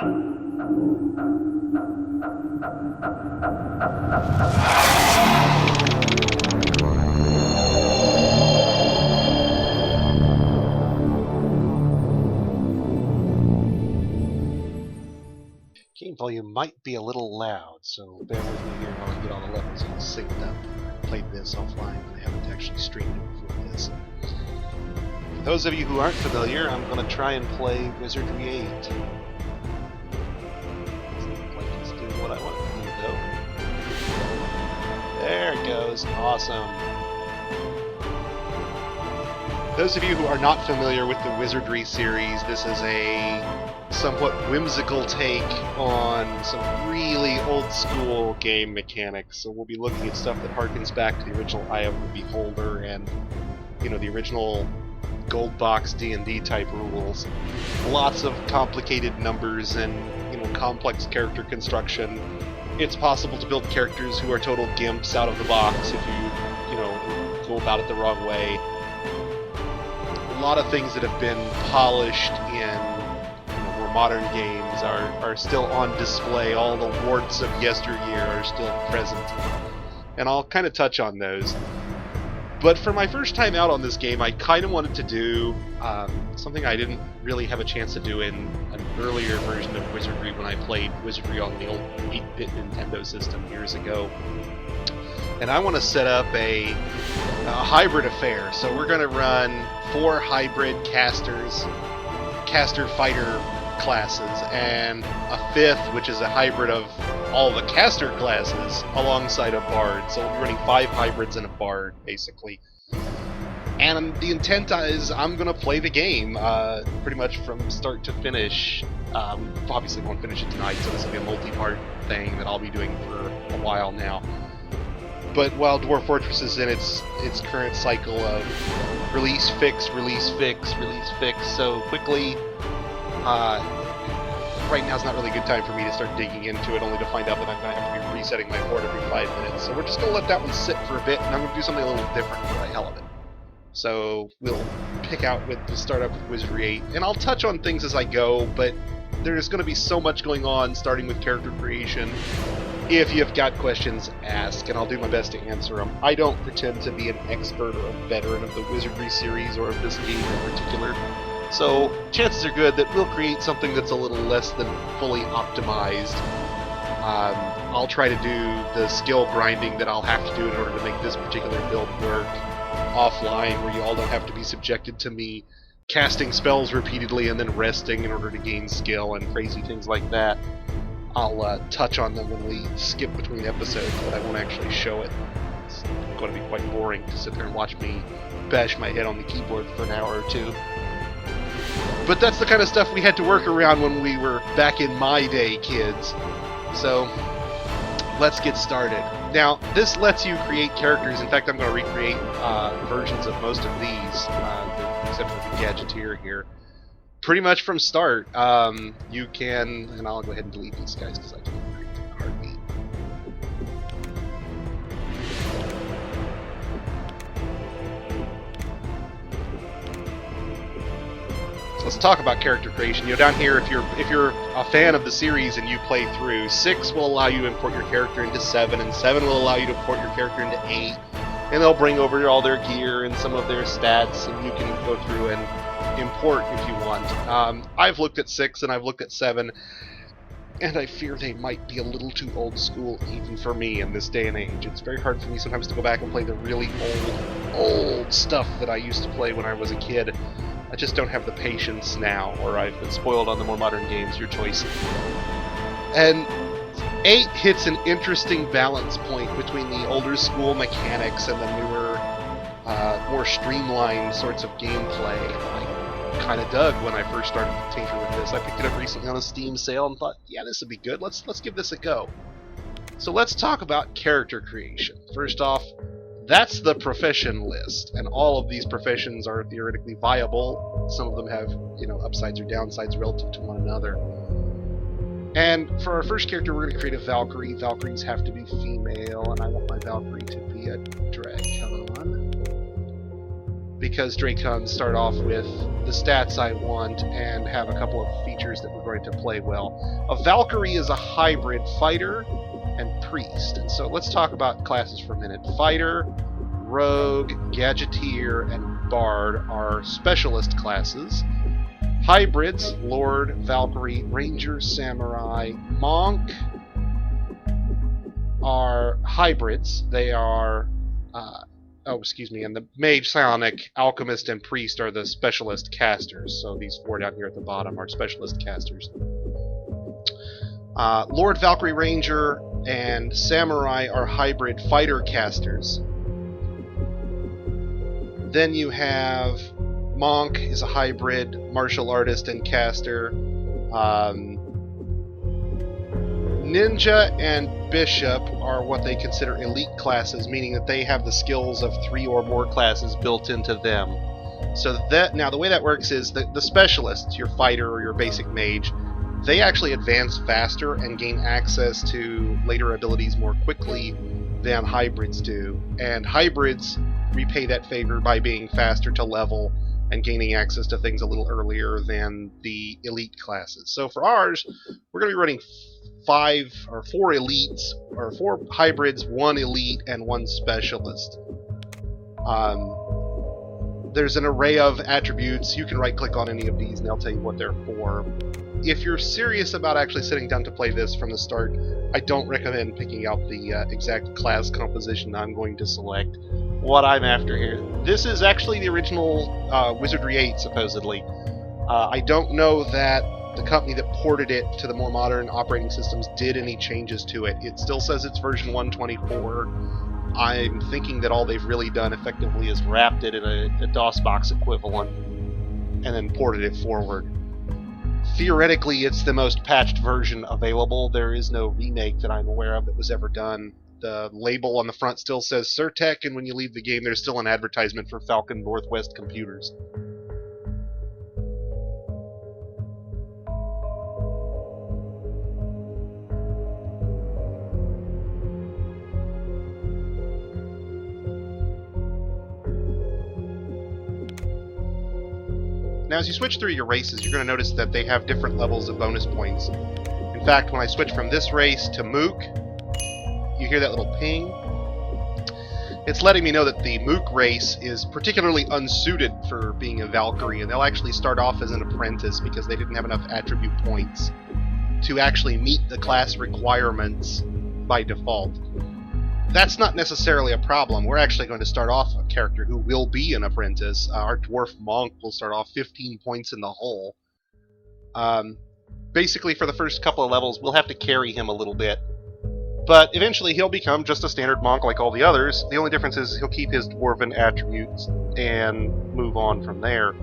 Game volume might be a little loud, so bear with me here while I get all the levels all synced up. I played this offline, but I haven't actually streamed it before this. For those of you who aren't familiar, I'm going to try and play Wizardry 8. Doesn't look like it's doing what I want it to do, though. There it goes. Awesome. Those of you who are not familiar with the Wizardry series, this is a somewhat whimsical take on some really old-school game mechanics. So we'll be looking at stuff that harkens back to the original Eye of the Beholder and, you know, the original gold box D&D type rules. Lots of complicated numbers and, you know, complex character construction. It's possible to build characters who are total gimps out of the box if you know, go about it the wrong way. A lot of things that have been polished in modern games are still on display. All the warts of yesteryear are still present. And I'll kind of touch on those. But for my first time out on this game, I kind of wanted to do something I didn't really have a chance to do in an earlier version of Wizardry when I played Wizardry on the old 8-bit Nintendo system years ago. And I want to set up a hybrid affair. So we're going to run 4 hybrid caster fighter classes, and a 5th, which is a hybrid of all the caster classes, alongside a bard. So we'll be running 5 hybrids and a bard, basically. And the intent is I'm going to play the game pretty much from start to finish. Obviously won't finish it tonight, so this will be a multi-part thing that I'll be doing for a while now. But while Dwarf Fortress is in its current cycle of release, fix, release, fix, release, fix, so quickly, right now is not really a good time for me to start digging into it, only to find out that I'm going to have to be resetting my board every 5 minutes. So we're just going to let that one sit for a bit, and I'm going to do something a little different for the hell of it. So we'll start up with Wizardry 8, and I'll touch on things as I go, but there's going to be so much going on, starting with character creation. If you've got questions, ask, and I'll do my best to answer them. I don't pretend to be an expert or a veteran of the Wizardry series or of this game in particular. So, chances are good that we'll create something that's a little less than fully optimized. I'll try to do the skill grinding that I'll have to do in order to make this particular build work offline, where you all don't have to be subjected to me casting spells repeatedly and then resting in order to gain skill and crazy things like that. I'll touch on them when we skip between episodes, but I won't actually show it. It's going to be quite boring to sit there and watch me bash my head on the keyboard for an hour or two. But that's the kind of stuff we had to work around when we were back in my day, kids. So, let's get started. Now, this lets you create characters. In fact, I'm going to recreate versions of most of these, except for the Gadgeteer here. Pretty much from start. You can, and I'll go ahead and delete these guys because I can't create them in a heartbeat. Let's talk about character creation. You know, down here, if you're a fan of the series and you play through, 6 will allow you to import your character into 7, and 7 will allow you to import your character into 8, and they'll bring over all their gear and some of their stats, and you can go through and import if you want. I've looked at 6 and I've looked at 7, and I fear they might be a little too old school even for me in this day and age. It's very hard for me sometimes to go back and play the really old stuff that I used to play when I was a kid. I just don't have the patience now, or I've been spoiled on the more modern games, your choice. And 8 hits an interesting balance point between the older school mechanics and the newer, more streamlined sorts of gameplay. I kind of dug when I first started to tinker with this. I picked it up recently on a Steam sale and thought, yeah, this would be good. Let's give this a go. So let's talk about character creation. First off, that's the profession list, and all of these professions are theoretically viable. Some of them have, you know, upsides or downsides relative to one another. And for our first character, we're going to create a Valkyrie. Valkyries have to be female, and I want my Valkyrie to be a drag. Come on. because Dracons start off with the stats I want and have a couple of features that we're going to play well. A Valkyrie is a hybrid fighter and priest. And so let's talk about classes for a minute. Fighter, rogue, gadgeteer, and bard are specialist classes. Hybrids, lord, Valkyrie, ranger, samurai, monk are hybrids. They are and the mage, psionic, alchemist, and priest are the specialist casters. So these four down here at the bottom are specialist casters. Lord, Valkyrie, ranger, and samurai are hybrid fighter casters. Then you have monk is a hybrid martial artist and caster. Ninja and bishop are what they consider elite classes, meaning that they have the skills of 3 or more classes built into them. So that now the way that works is the specialists, your fighter or your basic mage, they actually advance faster and gain access to later abilities more quickly than hybrids do. And hybrids repay that favor by being faster to level and gaining access to things a little earlier than the elite classes. So for ours, we're going to be running 4 elites, or 4 hybrids, 1 elite, and 1 specialist. There's an array of attributes. You can right-click on any of these, and they'll tell you what they're for. If you're serious about actually sitting down to play this from the start, I don't recommend picking out the exact class composition I'm going to select. What I'm after here. This is actually the original Wizardry 8, supposedly. I don't know that the company that ported it to the more modern operating systems did any changes to it. It still says it's version 124. I'm thinking that all they've really done effectively is wrapped it in a DOSBox equivalent and then ported it forward. Theoretically, it's the most patched version available. There is no remake that I'm aware of that was ever done. The label on the front still says Surtech, and when you leave the game, there's still an advertisement for Falcon Northwest Computers. Now, as you switch through your races, you're going to notice that they have different levels of bonus points. In fact, when I switch from this race to Mook, you hear that little ping. It's letting me know that the Mook race is particularly unsuited for being a Valkyrie, and they'll actually start off as an apprentice because they didn't have enough attribute points to actually meet the class requirements by default. That's not necessarily a problem. We're actually going to start off a character who will be an apprentice. Our dwarf monk will start off 15 points in the hole. Basically, for the first couple of levels, we'll have to carry him a little bit. But eventually, he'll become just a standard monk like all the others. The only difference is he'll keep his dwarven attributes and move on from there.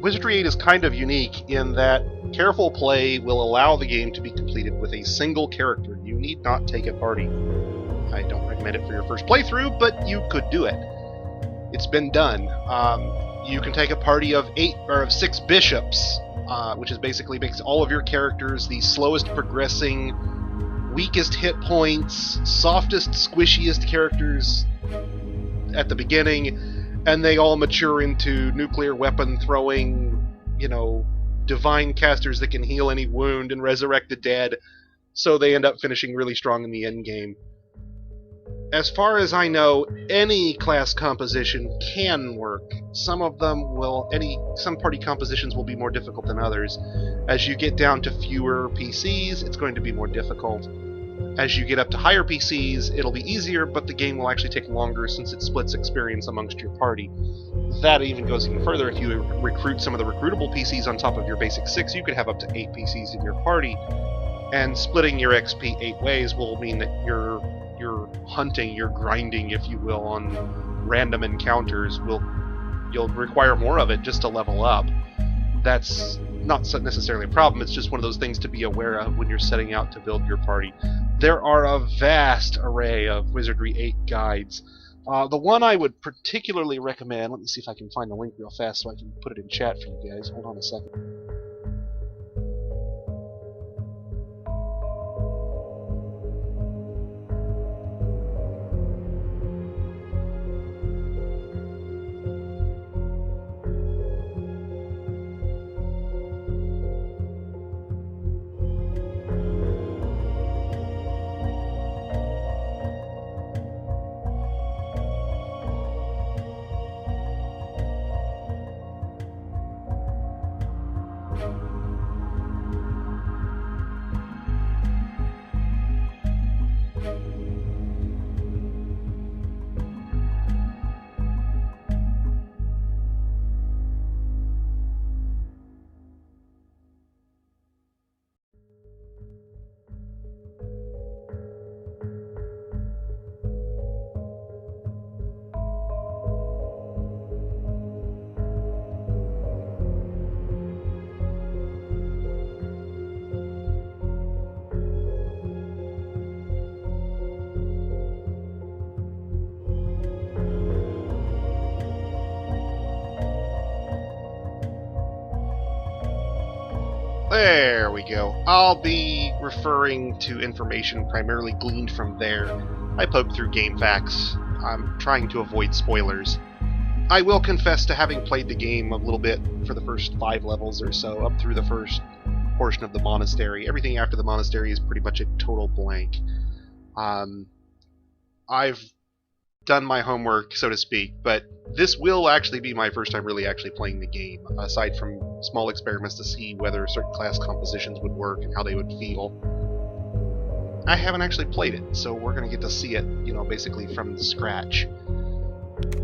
Wizardry 8 is kind of unique in that careful play will allow the game to be completed with a single character. You need not take a party. I don't recommend it for your first playthrough, but you could do it. It's been done. You can take a party of 6 bishops, which is basically makes all of your characters the slowest progressing, weakest hit points, softest, squishiest characters at the beginning, and they all mature into nuclear weapon throwing, divine casters that can heal any wound and resurrect the dead, so they end up finishing really strong in the end game. As far as I know, any class composition can work. Some party compositions will be more difficult than others. As you get down to fewer PCs, it's going to be more difficult. As you get up to higher PCs, it'll be easier, but the game will actually take longer since it splits experience amongst your party. That even goes even further. If you recruit some of the recruitable PCs on top of your basic 6, you could have up to 8 PCs in your party. And splitting your XP 8 ways will mean that you're hunting, you're grinding, if you will, on random encounters. You'll require more of it just to level up. That's not necessarily a problem, it's just one of those things to be aware of when you're setting out to build your party. There are a vast array of Wizardry 8 guides. The one I would particularly recommend, let me see if I can find the link real fast so I can put it in chat for you guys. Hold on a second. There we go. I'll be referring to information primarily gleaned from there. I poked through GameFAQs. I'm trying to avoid spoilers. I will confess to having played the game a little bit for the first 5 levels or so, up through the first portion of the monastery. Everything after the monastery is pretty much a total blank. I've done my homework, so to speak, but this will actually be my first time really actually playing the game, aside from small experiments to see whether certain class compositions would work and how they would feel. I haven't actually played it, so we're going to get to see it, basically from the scratch.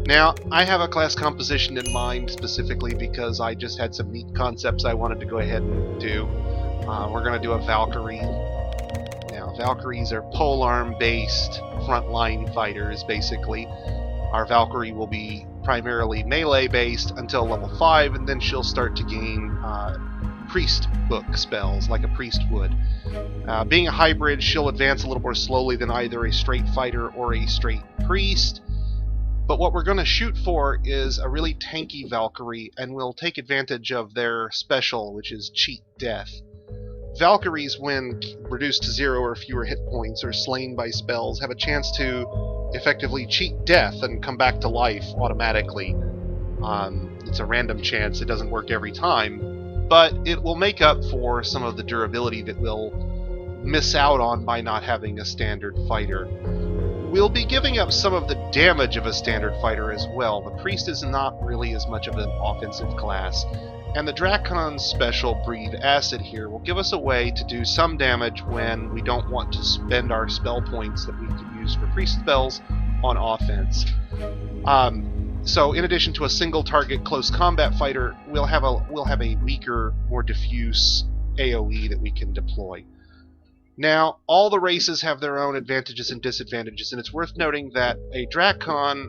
Now, I have a class composition in mind specifically because I just had some neat concepts I wanted to go ahead and do. We're going to do a Valkyrie. Now, Valkyries are polearm-based frontline fighters, basically. Our Valkyrie will be primarily melee-based until level 5, and then she'll start to gain priest book spells, like a priest would. Being a hybrid, she'll advance a little more slowly than either a straight fighter or a straight priest. But what we're going to shoot for is a really tanky Valkyrie, and we'll take advantage of their special, which is Cheat Death. Valkyries, when reduced to 0 or fewer hit points or slain by spells, have a chance to effectively cheat death and come back to life automatically. It's a random chance, it doesn't work every time, but it will make up for some of the durability that we'll miss out on by not having a standard fighter. We'll be giving up some of the damage of a standard fighter as well. The priest is not really as much of an offensive class, and the Dracon's special Breathe Acid here will give us a way to do some damage when we don't want to spend our spell points that we could use for priest spells on offense. So in addition to a single target close combat fighter, we'll have a weaker, more diffuse AoE that we can deploy. Now, all the races have their own advantages and disadvantages, and it's worth noting that a Drakon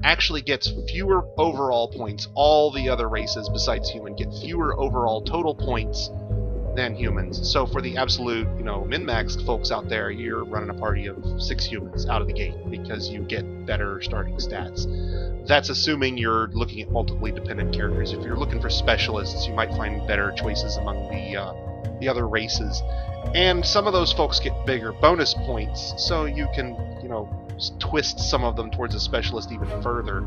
actually gets fewer overall points. All the other races besides human get fewer overall total points than humans. So for the absolute, min-max folks out there, you're running a party of 6 humans out of the gate because you get better starting stats. That's assuming you're looking at multiply dependent characters. If you're looking for specialists, you might find better choices among the other races. And some of those folks get bigger bonus points, so you can, twist some of them towards a specialist even further.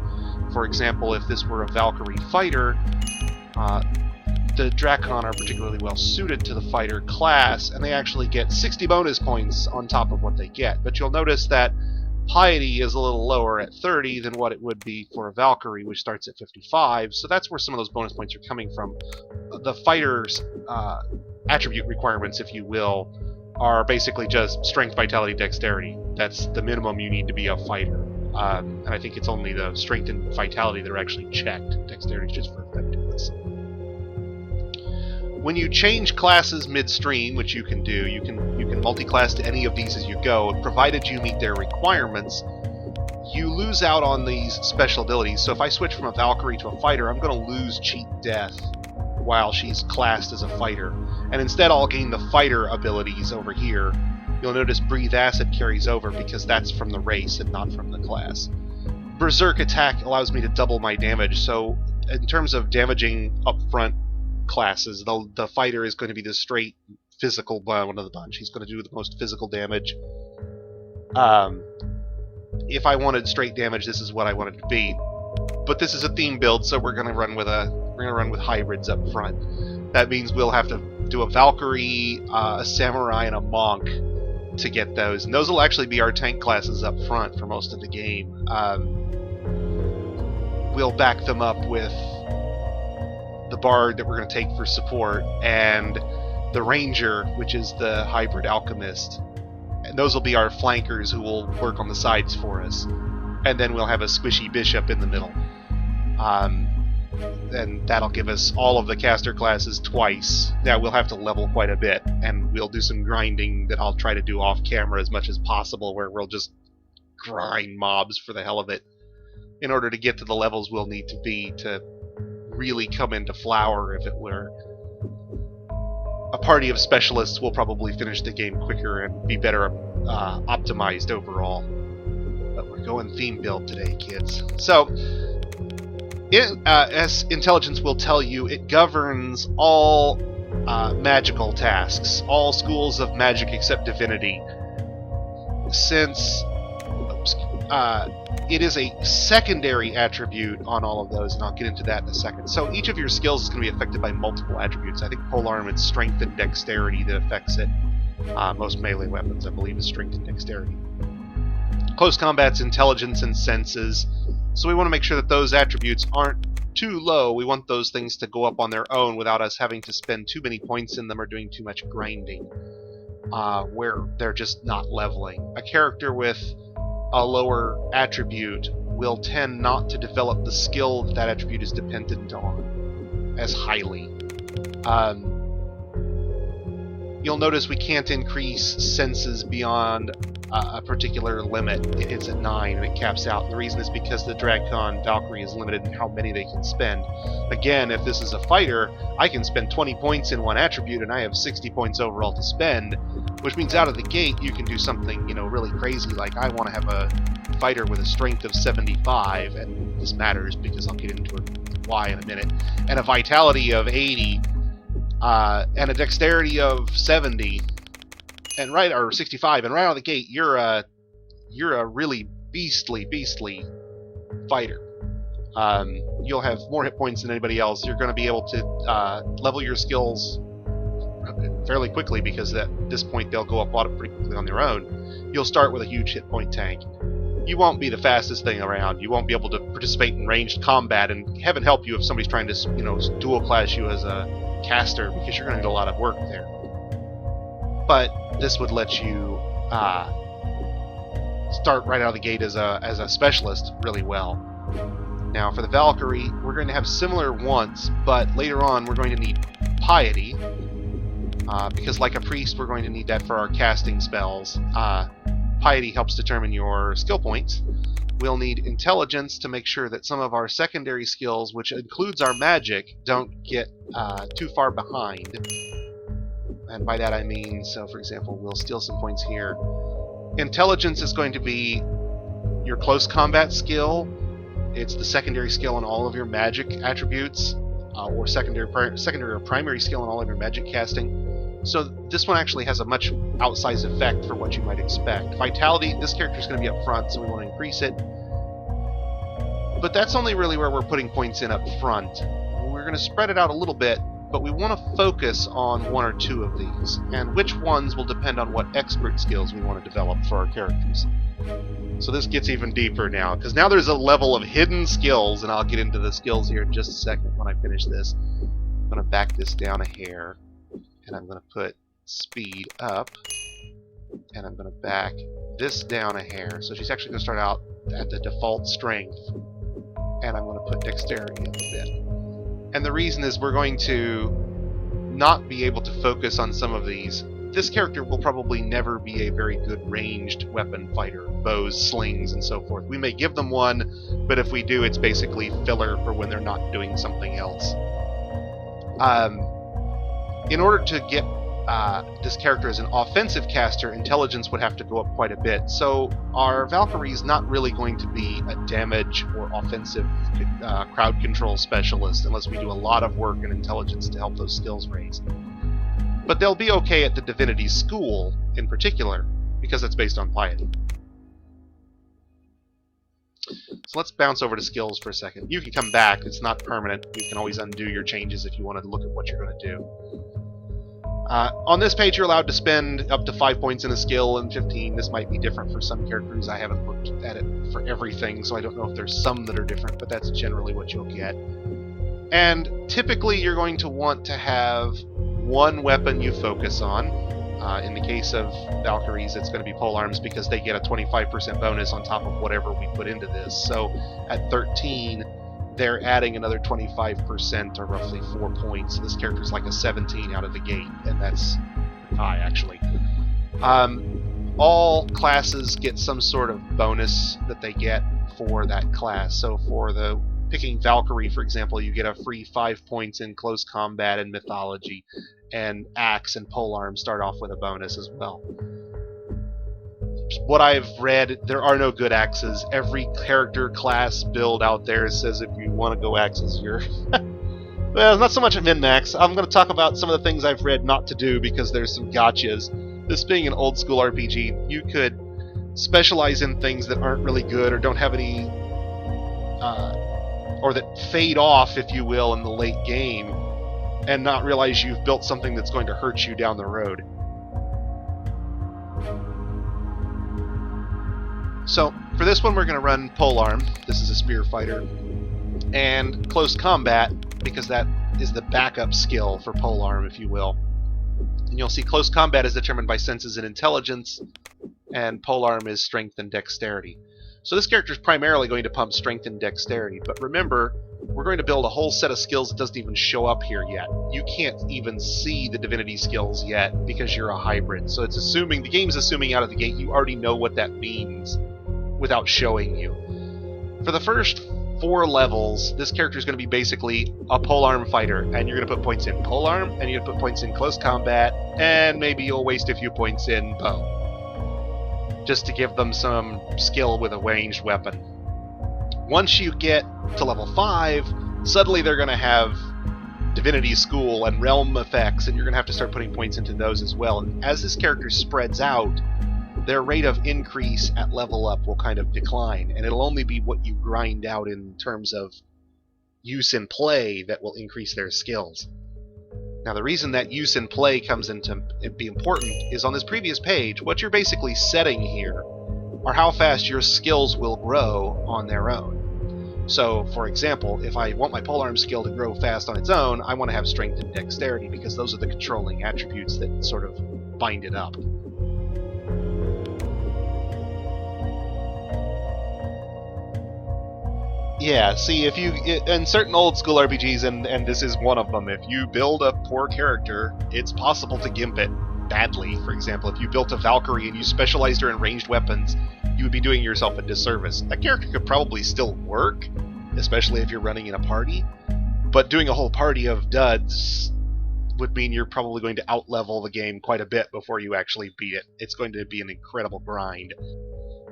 For example, if this were a Valkyrie fighter, the Drakon are particularly well suited to the fighter class, and they actually get 60 bonus points on top of what they get. But you'll notice that Piety is a little lower at 30 than what it would be for a Valkyrie, which starts at 55, so that's where some of those bonus points are coming from. The fighter's attribute requirements, if you will, are basically just strength, vitality, dexterity. That's the minimum you need to be a fighter. And I think it's only the strength and vitality that are actually checked. Dexterity is just for effectiveness. When you change classes midstream, which you can do, you can multi-class to any of these as you go, provided you meet their requirements. You lose out on these special abilities. So if I switch from a Valkyrie to a fighter, I'm going to lose Cheat Death while she's classed as a fighter. And instead I'll gain the fighter abilities over here. You'll notice Breathe Acid carries over because that's from the race and not from the class. Berserk Attack allows me to double my damage, so in terms of damaging upfront classes, the fighter is going to be the straight physical one of the bunch. He's going to do the most physical damage. If I wanted straight damage, this is what I wanted to be. But this is a theme build, so we're going to run with hybrids up front. That means we'll have to do a Valkyrie, a Samurai, and a Monk to get those. And those will actually be our tank classes up front for most of the game. We'll back them up with the Bard that we're going to take for support, and the Ranger, which is the hybrid Alchemist. And those will be our flankers who will work on the sides for us. And then we'll have a squishy Bishop in the middle. And that'll give us all of the caster classes twice. Now we'll have to level quite a bit, and we'll do some grinding that I'll try to do off camera as much as possible, where we'll just grind mobs for the hell of it in order to get to the levels we'll need to be to really come into flower. If it were a party of specialists, will probably finish the game quicker and be better optimized overall. But we're going theme build today, kids. So as intelligence will tell you, it governs all magical tasks, all schools of magic except divinity, since it is a secondary attribute on all of those, and I'll get into that in a second. So each of your skills is going to be affected by multiple attributes. I think polearm, it's strength and dexterity that affects it. Most melee weapons, I believe, is strength and dexterity. Close combat's intelligence and senses. So we want to make sure that those attributes aren't too low. We want those things to go up on their own without us having to spend too many points in them or doing too much grinding, where they're just not leveling. A character with a lower attribute will tend not to develop the skill that attribute is dependent on as highly. You'll notice we can't increase senses beyond a particular limit. It hits at 9 and it caps out. The reason is because the Dragcon Valkyrie is limited in how many they can spend. Again, if this is a fighter, I can spend 20 points in one attribute and I have 60 points overall to spend, which means out of the gate you can do something, really crazy, like I want to have a fighter with a strength of 75, and this matters because I'll get into why in a minute, and a vitality of 80, and a dexterity of 70, or 65, and right out of the gate, you're a really beastly fighter. You'll have more hit points than anybody else. You're going to be able to level your skills fairly quickly because at this point they'll go up pretty quickly on their own. You'll start with a huge hit point tank. You won't be the fastest thing around. You won't be able to participate in ranged combat, and heaven help you if somebody's trying to dual class you as a caster, because you're going to need a lot of work there. But this would let you start right out of the gate as a specialist really well. Now for the Valkyrie, we're going to have similar wants, but later on we're going to need piety, because like a priest we're going to need that for our casting spells. Piety helps determine your skill points. We'll need intelligence to make sure that some of our secondary skills, which includes our magic, don't get too far behind. And by that I mean, so for example, we'll steal some points here. Intelligence is going to be your close combat skill. It's the secondary skill in all of your magic attributes, or secondary or primary skill in all of your magic casting. So this one actually has a much outsized effect for what you might expect. Vitality, this character is going to be up front, so we want to increase it. But that's only really where we're putting points in up front. We're going to spread it out a little bit, but we want to focus on one or two of these. And which ones will depend on what expert skills we want to develop for our characters. So this gets even deeper now, because now there's a level of hidden skills, and I'll get into the skills here in just a second when I finish this. I'm going to back this down a hair, and I'm going to put speed up, and I'm going to back this down a hair. So she's actually going to start out at the default strength, and I'm going to put dexterity up a bit. And the reason is we're going to not be able to focus on some of these. This character will probably never be a very good ranged weapon fighter, bows, slings, and so forth. We may give them one, but if we do, it's basically filler for when they're not doing something else. In order to get this character as an offensive caster, intelligence would have to go up quite a bit. So our Valkyrie is not really going to be a damage or offensive crowd control specialist unless we do a lot of work in intelligence to help those skills raise. But they'll be okay at the Divinity School in particular, because it's based on piety. So let's bounce over to skills for a second. You can come back, it's not permanent. You can always undo your changes if you want to look at what you're going to do. On this page you're allowed to spend up to 5 points in a skill and 15. This might be different for some characters. I haven't looked at it for everything, so I don't know if there's some that are different, but that's generally what you'll get. And typically you're going to want to have one weapon you focus on. In the case of Valkyries, it's going to be polearms because they get a 25% bonus on top of whatever we put into this. So at 13, they're adding another 25%, or roughly 4 points. This character's like a 17 out of the gate, and that's high, actually. All classes get some sort of bonus that they get for that class. So for the picking Valkyrie, for example, you get a free 5 points in close combat and mythology, and axe and polearm start off with a bonus as well. What I've read, there are no good axes. Every character class build out there says if you want to go axes, you're Well, not so much at min-max. I'm going to talk about some of the things I've read not to do because there's some gotchas. This being an old school RPG, you could specialize in things that aren't really good or don't have any, or that fade off, if you will, in the late game, and not realize you've built something that's going to hurt you down the road. So, for this one we're going to run Polearm. This is a spear fighter. And Close Combat, because that is the backup skill for Polearm, if you will. And you'll see Close Combat is determined by senses and intelligence, and Polearm is strength and dexterity. So this character is primarily going to pump strength and dexterity, but remember, we're going to build a whole set of skills that doesn't even show up here yet. You can't even see the divinity skills yet because you're a hybrid. So it's assuming, the game's assuming out of the gate you already know what that means without showing you. For the first 4 levels, this character is going to be basically a polearm fighter, and you're going to put points in polearm, and you're going to put points in close combat, and maybe you'll waste a few points in bow, just to give them some skill with a ranged weapon. Once you get to level 5, suddenly they're going to have Divinity School and Realm effects, and you're going to have to start putting points into those as well. And as this character spreads out, their rate of increase at level up will kind of decline, and it'll only be what you grind out in terms of use in play that will increase their skills. Now, the reason that use in play comes into be important is on this previous page, what you're basically setting here are how fast your skills will grow on their own. So, for example, if I want my polearm skill to grow fast on its own, I want to have strength and dexterity, because those are the controlling attributes that sort of bind it up. Yeah, see, if you, in certain old school RPGs, and this is one of them, if you build a poor character, it's possible to gimp it badly. For example, if you built a Valkyrie and you specialized her in ranged weapons, you would be doing yourself a disservice. That character could probably still work, especially if you're running in a party, but doing a whole party of duds would mean you're probably going to outlevel the game quite a bit before you actually beat it. It's going to be an incredible grind.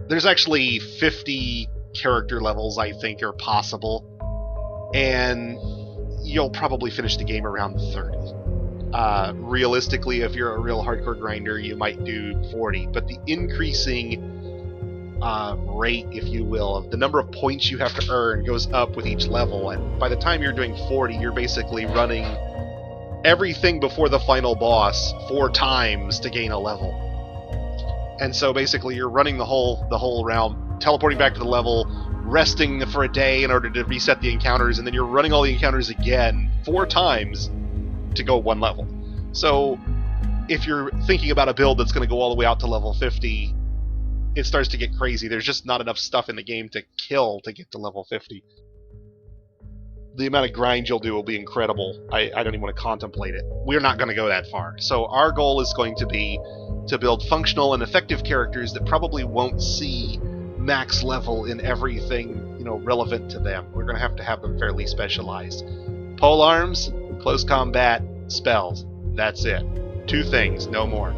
There's actually 50 character levels I think are possible, and you'll probably finish the game around 30. Realistically, if you're a real hardcore grinder, you might do 40, but the increasing rate, if you will, of the number of points you have to earn goes up with each level, and by the time you're doing 40, you're basically running everything before the final boss 4 times to gain a level. And so basically you're running the whole realm, teleporting back to the level, resting for a day in order to reset the encounters, and then you're running all the encounters again 4 times to go 1 level. So if you're thinking about a build that's going to go all the way out to level 50, it starts to get crazy. There's just not enough stuff in the game to kill to get to level 50. The amount of grind you'll do will be incredible. I don't even want to contemplate it. We're not going to go that far. So our goal is going to be to build functional and effective characters that probably won't see max level in everything, relevant to them. We're going to have them fairly specialized. Polearms, close combat, spells. That's it. 2 things, no more.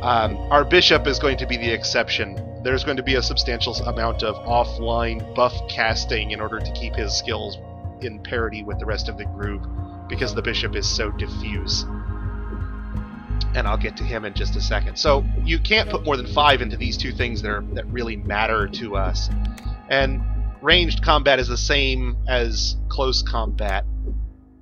Our bishop is going to be the exception. There's going to be a substantial amount of offline buff casting in order to keep his skills in parity with the rest of the group, because the bishop is so diffuse. And I'll get to him in just a second. So you can't put more than 5 into these 2 things that really matter to us. And ranged combat is the same as close combat.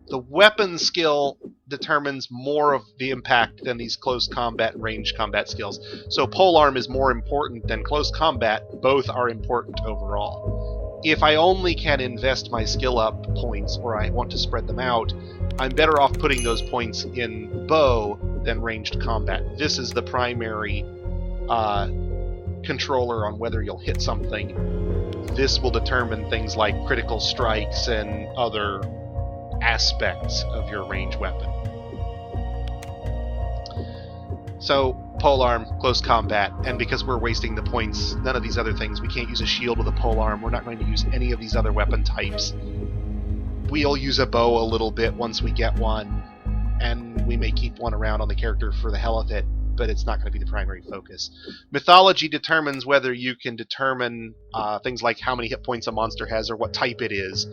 The weapon skill determines more of the impact than these close combat and ranged combat skills. So polearm is more important than close combat. Both are important overall. If I only can invest my skill up points, or I want to spread them out, I'm better off putting those points in bow than ranged combat. This is the primary controller on whether you'll hit something. This will determine things like critical strikes and other aspects of your ranged weapon. So, polearm, close combat, and because we're wasting the points, none of these other things, we can't use a shield with a polearm, we're not going to use any of these other weapon types. We'll use a bow a little bit once we get one, and we may keep one around on the character for the hell of it, but it's not going to be the primary focus. Mythology determines whether you can determine things like how many hit points a monster has or what type it is.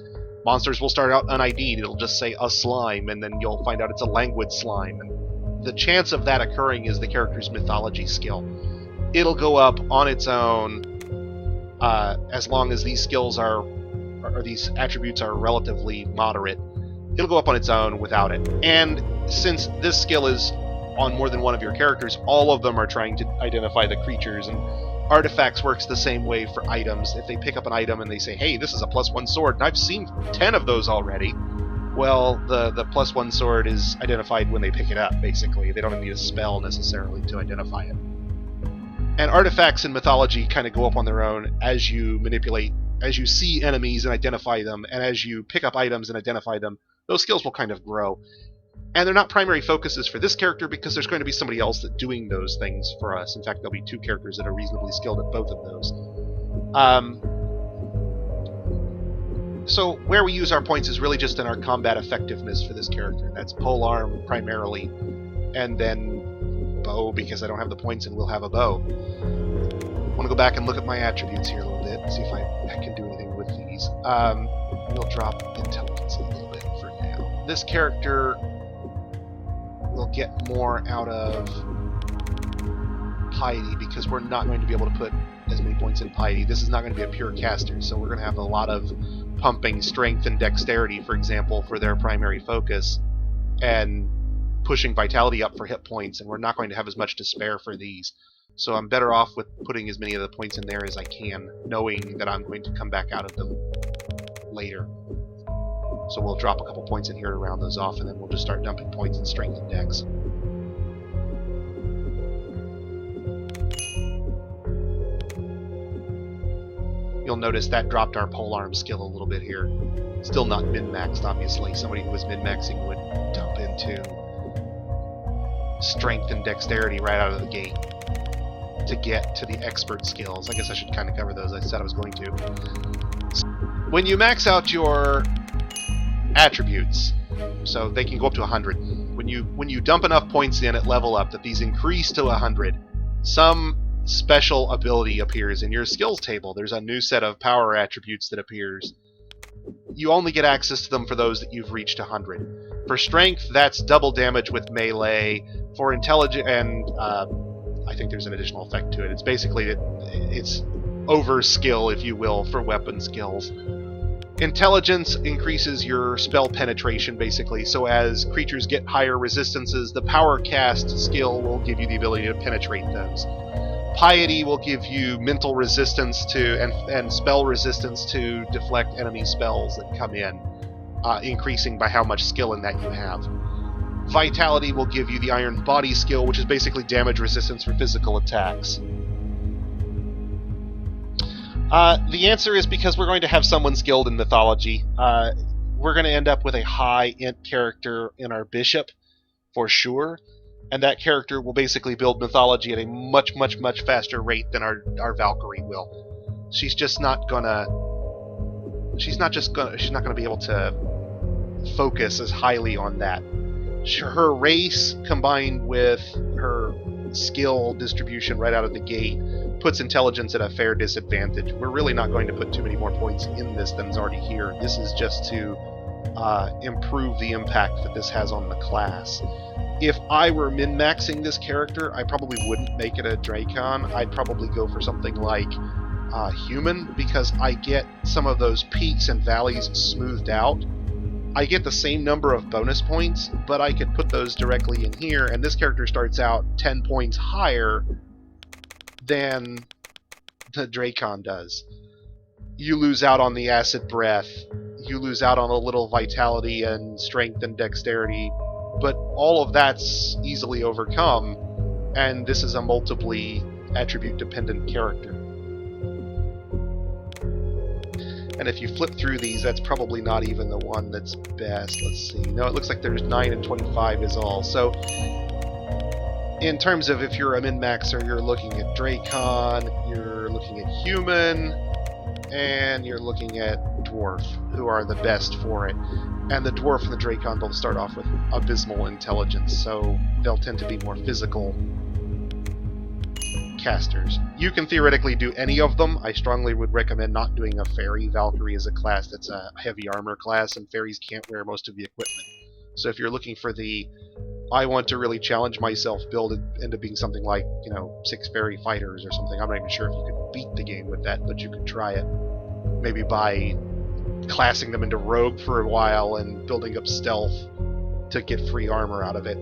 Monsters will start out unID'd. It'll just say a slime, and then you'll find out it's a languid slime. And the chance of that occurring is the character's mythology skill. It'll go up on its own as long as these skills or these attributes are relatively moderate. It'll go up on its own without it. And since this skill is on more than one of your characters, all of them are trying to identify the creatures, and artifacts works the same way for items. If they pick up an item and they say, hey, this is a +1 sword, and I've seen 10 of those already, well, the +1 sword is identified when they pick it up, basically. They don't need a spell necessarily to identify it. And artifacts in mythology kind of go up on their own as you manipulate, as you see enemies and identify them, and as you pick up items and identify them, those skills will kind of grow. And they're not primary focuses for this character because there's going to be somebody else that's doing those things for us. In fact, there'll be 2 characters that are reasonably skilled at both of those. So where we use our points is really just in our combat effectiveness for this character. That's polearm primarily, and then bow, because I don't have the points and we'll have a bow. I want to go back and look at my attributes here a little bit and see if I can do anything with these. We'll drop intelligence a little bit for now. This character will get more out of piety because we're not going to be able to put as many points in piety. This is not going to be a pure caster, so we're going to have a lot of pumping strength and dexterity, for example, for their primary focus, and pushing vitality up for hit points, and we're not going to have as much to spare for these. So I'm better off with putting as many of the points in there as I can, knowing that I'm going to come back out of them later. So we'll drop a couple points in here to round those off, and then we'll just start dumping points in strength and dex. You'll notice that dropped our polearm skill a little bit here. Still not min-maxed, obviously. Somebody who was min-maxing would dump into strength and dexterity right out of the gate to get to the expert skills. I guess I should kind of cover those. I said I was going to. When you max out your attributes, so they can go up to 100. When you dump enough points in at level up that these increase to 100, some special ability appears in your skills table. There's a new set of power attributes that appears. You only get access to them for those that you've reached 100. For strength, that's double damage with melee. For intelligence, and I think there's an additional effect to it. It's basically it's over skill, if you will, for weapon skills. Intelligence increases your spell penetration, basically, so as creatures get higher resistances, the power cast skill will give you the ability to penetrate those. Piety will give you mental resistance to and spell resistance to deflect enemy spells that come in, increasing by how much skill in that you have. Vitality will give you the Iron Body skill, which is basically damage resistance for physical attacks. The answer is because we're going to have someone skilled in mythology. We're going to end up with a high int character in our bishop, for sure. And that character will basically build mythology at a much, much, much faster rate than our Valkyrie will. She's just not gonna. She's not gonna be able to focus as highly on that. Her race combined with her skill distribution right out of the gate puts intelligence at a fair disadvantage. We're really not going to put too many more points in this than's already here. This is just to improve the impact that this has on the class. If I were min-maxing this character, I probably wouldn't make it a Drakon. I'd probably go for something like human, because I get some of those peaks and valleys smoothed out. I get the same number of bonus points, but I could put those directly in here, and this character starts out 10 points higher than the Drakon does. You lose out on the acid breath, you lose out on a little vitality and strength and dexterity, but all of that's easily overcome, and this is a multiply attribute-dependent character. And if you flip through these, that's probably not even the one that's best. Let's see. No, it looks like there's 9 and 25 is all. So, in terms of if you're a min-maxer, you're looking at Drakon, you're looking at human, and you're looking at dwarf, who are the best for it. And the dwarf and the Drakon both start off with abysmal intelligence, so they'll tend to be more physical casters. You can theoretically do any of them. I strongly would recommend not doing a fairy. Valkyrie is a class that's a heavy armor class, and fairies can't wear most of the equipment. So if you're looking for the I want to really challenge myself, build it into being something like, 6 fairy fighters or something. I'm not even sure if you could beat the game with that, but you could try it. Maybe by classing them into rogue for a while and building up stealth to get free armor out of it.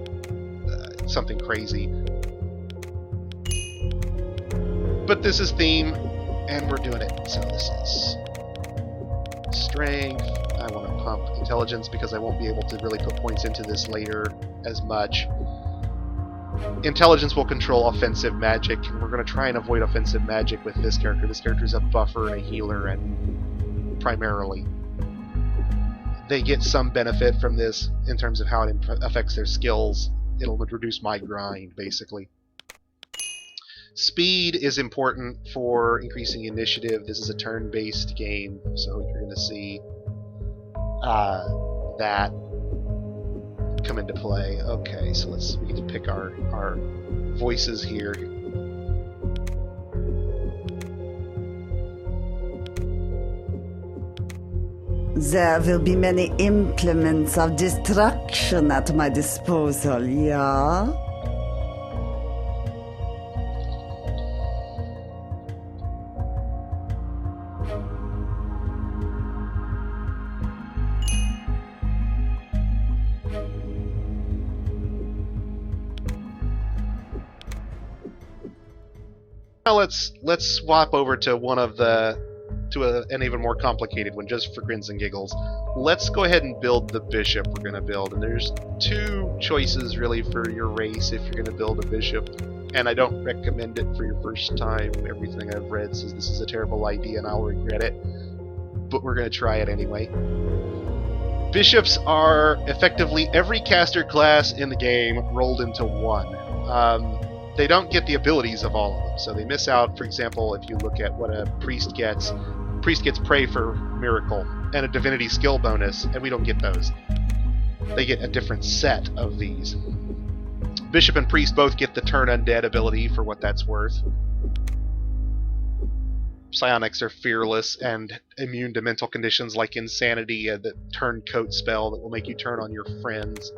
Something crazy. But this is theme, and we're doing it. So this is strength. I want to pump intelligence because I won't be able to really put points into this later as much. Intelligence will control offensive magic, and we're going to try and avoid offensive magic with this character. This character is a buffer and a healer, and primarily they get some benefit from this in terms of how it affects their skills. It'll reduce my grind, basically. Speed is important for increasing initiative. This is a turn-based game, so you're going to see that come into play. Okay, so we get to pick our voices here. There will be many implements of destruction at my disposal, yeah? Now let's swap over to an even more complicated one, just for grins and giggles. Let's go ahead and build the bishop we're going to build. And there's 2 choices really for your race if you're going to build a bishop. And I don't recommend it for your first time. Everything I've read says this is a terrible idea and I'll regret it. But we're going to try it anyway. Bishops are effectively every caster class in the game rolled into one. They don't get the abilities of all of them, so they miss out. For example, if you look at what a priest gets Pray for Miracle and a divinity skill bonus, and we don't get those. They get a different set of these. Bishop and priest both get the turn undead ability for what that's worth. Psionics are fearless and immune to mental conditions like insanity, the turncoat spell that will make you turn on your friends.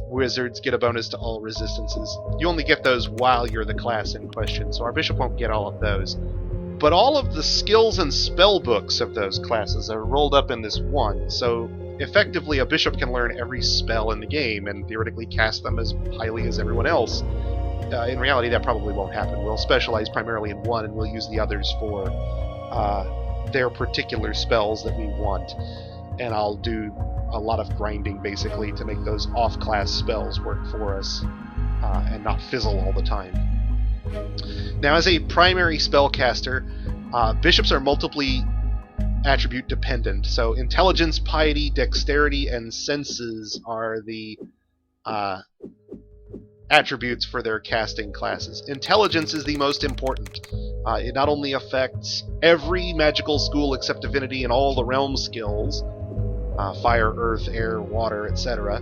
Wizards get a bonus to all resistances. You only get those while you're the class in question, so our bishop won't get all of those. But all of the skills and spell books of those classes are rolled up in this one, so effectively a bishop can learn every spell in the game and theoretically cast them as highly as everyone else. In reality, that probably won't happen. We'll specialize primarily in one, and we'll use the others for their particular spells that we want. And I'll do a lot of grinding, basically, to make those off-class spells work for us and not fizzle all the time. Now, as a primary spellcaster, bishops are multiply attribute dependent. So intelligence, piety, dexterity, and senses are the attributes for their casting classes. Intelligence is the most important. It not only affects every magical school except divinity and all the realm skills, fire, earth, air, water, etc.,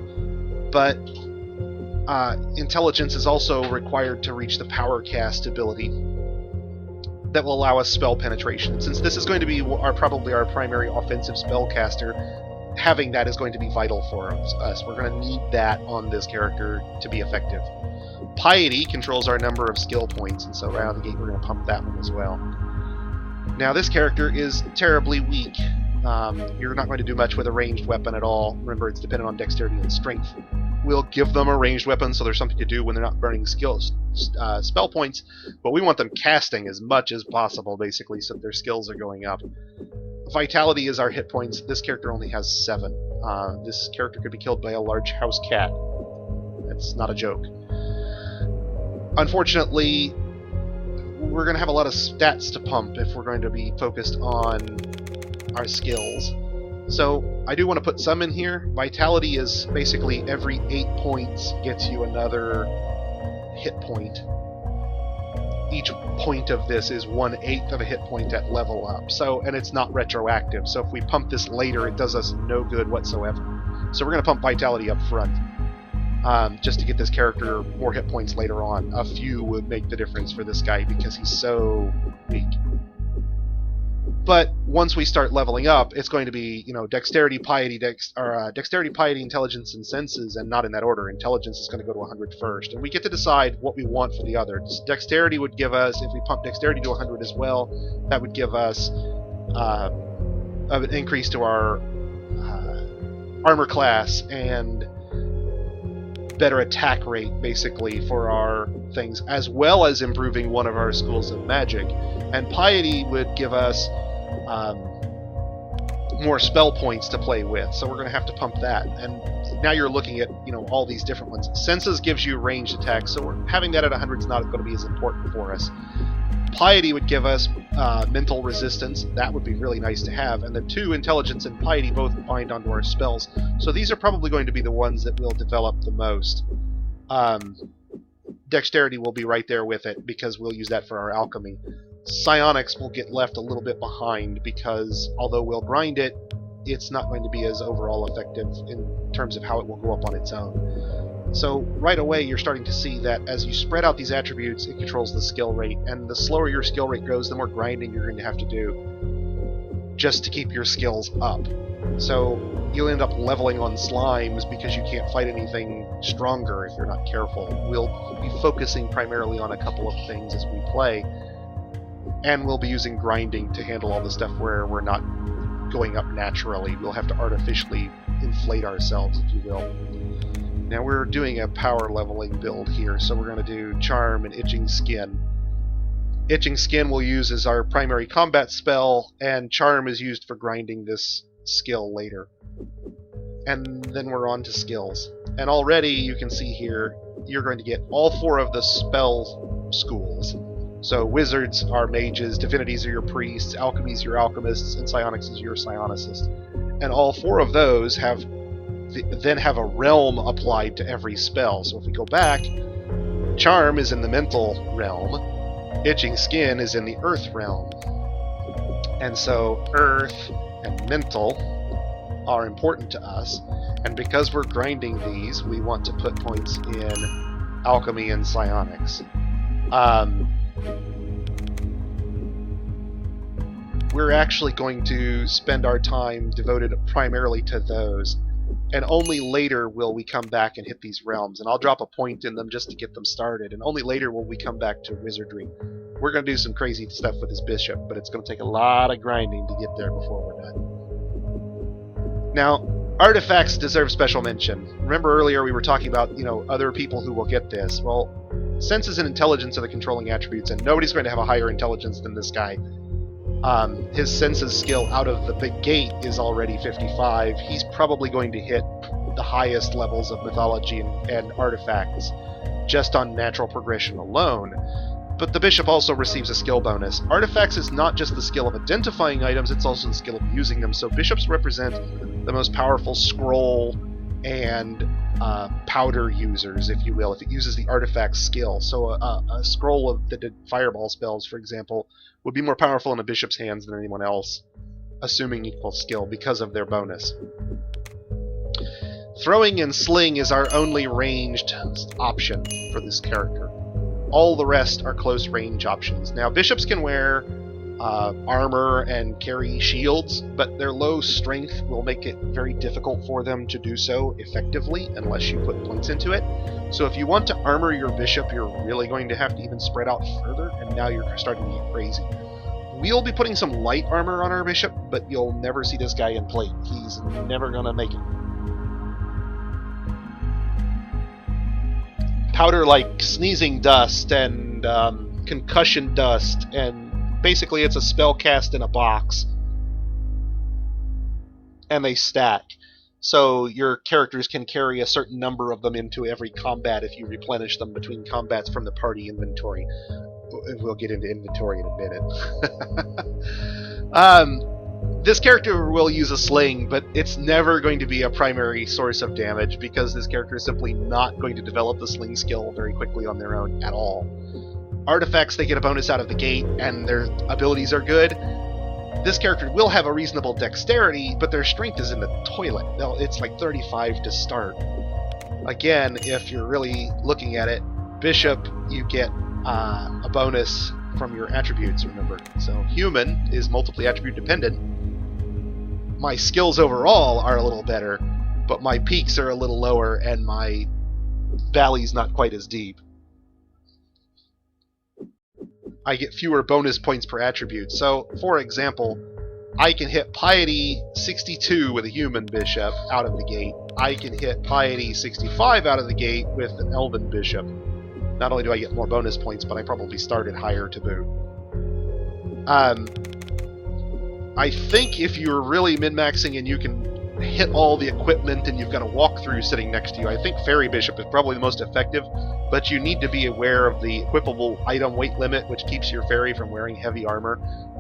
but intelligence is also required to reach the power cast ability that will allow us spell penetration. Since this is going to be probably our primary offensive spellcaster, having that is going to be vital for us. We're going to need that on this character to be effective. Piety controls our number of skill points, and so right out of the gate we're going to pump that one as well. Now this character is terribly weak. You're not going to do much with a ranged weapon at all. Remember, it's dependent on dexterity and strength. We'll give them a ranged weapon so there's something to do when they're not burning spell points, but we want them casting as much as possible, basically, so that their skills are going up. Vitality is our hit points. This character only has 7. This character could be killed by a large house cat. That's not a joke. Unfortunately, we're going to have a lot of stats to pump if we're going to be focused on our skills. So I do want to put some in here. Vitality is basically every 8 points gets you another hit point. Each point of this is 1/8 of a hit point at level up. So, and it's not retroactive. So if we pump this later, it does us no good whatsoever. So we're going to pump Vitality up front. just to get this character more hit points later on. A few would make the difference for this guy because he's so weak. But once we start leveling up, it's going to be, dexterity, piety, dexterity, piety, intelligence, and senses, and not in that order. Intelligence is going to go to 100 first, and we get to decide what we want for the others. Dexterity would give us, if we pump dexterity to 100 as well, that would give us an increase to our armor class and better attack rate, basically, for our things, as well as improving one of our schools of magic. And piety would give us more spell points to play with, so we're going to have to pump that. And now you're looking at all these different ones. Senses gives you ranged attacks, so having that at 100 is not going to be as important for us. Piety would give us mental resistance. That would be really nice to have. And the two, intelligence and piety, both bind onto our spells. So these are probably going to be the ones that will develop the most. Dexterity will be right there with it because we'll use that for our alchemy. Psionics will get left a little bit behind because although we'll grind it, it's not going to be as overall effective in terms of how it will go up on its own. So right away you're starting to see that as you spread out these attributes, it controls the skill rate, and the slower your skill rate goes, the more grinding you're going to have to do just to keep your skills up. So you'll end up leveling on slimes because you can't fight anything stronger if you're not careful. We'll be focusing primarily on a couple of things as we play, and we'll be using grinding to handle all the stuff where we're not going up naturally. We'll have to artificially inflate ourselves, if you will. Now we're doing a power leveling build here, so we're going to do Charm and Itching Skin. Itching Skin we'll use as our primary combat spell, and Charm is used for grinding this skill later. And then we're on to skills. And already you can see here, you're going to get all 4 of the spell schools. So wizards are mages, divinities are your priests, alchemies your alchemists, and psionics is your psionicists. And all 4 of those then have a realm applied to every spell. So if we go back, Charm is in the mental realm, Itching Skin is in the earth realm. And so earth and mental are important to us, and because we're grinding these, we want to put points in alchemy and psionics. We're actually going to spend our time devoted primarily to those, and only later will we come back and hit these realms, and I'll drop a point in them just to get them started, and only later will we come back to wizardry. We're going to do some crazy stuff with this bishop, but it's going to take a lot of grinding to get there before we're done. Now, artifacts deserve special mention. Remember earlier we were talking about, other people who will get this. Well, senses and intelligence are the controlling attributes, and nobody's going to have a higher intelligence than this guy. His senses skill out of the big gate is already 55. He's probably going to hit the highest levels of mythology and artifacts just on natural progression alone. But the bishop also receives a skill bonus. Artifacts is not just the skill of identifying items, it's also the skill of using them. So bishops represent the most powerful scroll and powder users, if you will, if it uses the artifact skill. So a scroll that did fireball spells, for example, would be more powerful in a bishop's hands than anyone else, assuming equal skill, because of their bonus. Throwing and sling is our only ranged option for this character. All the rest are close range options. Now, bishops can wear armor and carry shields, but their low strength will make it very difficult for them to do so effectively unless you put points into it. So if you want to armor your bishop, you're really going to have to even spread out further, and now you're starting to get crazy. We'll be putting some light armor on our bishop, but you'll never see this guy in plate. He's never going to make it. Powder like sneezing dust and concussion dust, and basically it's a spell cast in a box, and they stack. So your characters can carry a certain number of them into every combat if you replenish them between combats from the party inventory. We'll get into inventory in a minute. This character will use a sling, but it's never going to be a primary source of damage because this character is simply not going to develop the sling skill very quickly on their own at all. Artifacts, they get a bonus out of the gate, and their abilities are good. This character will have a reasonable dexterity, but their strength is in the toilet. It's like 35 to start. Again, if you're really looking at it, bishop, you get a bonus from your attributes, remember. So human is multiply attribute dependent. My skills overall are a little better, but my peaks are a little lower and my valley's not quite as deep. I get fewer bonus points per attribute. So, for example, I can hit Piety 62 with a human bishop out of the gate. I can hit Piety 65 out of the gate with an elven bishop. Not only do I get more bonus points, but I probably started higher to boot. I think if you're really min-maxing and you can hit all the equipment and you've got a walkthrough sitting next to you, I think Fairy Bishop is probably the most effective, but you need to be aware of the equipable item weight limit, which keeps your fairy from wearing heavy armor,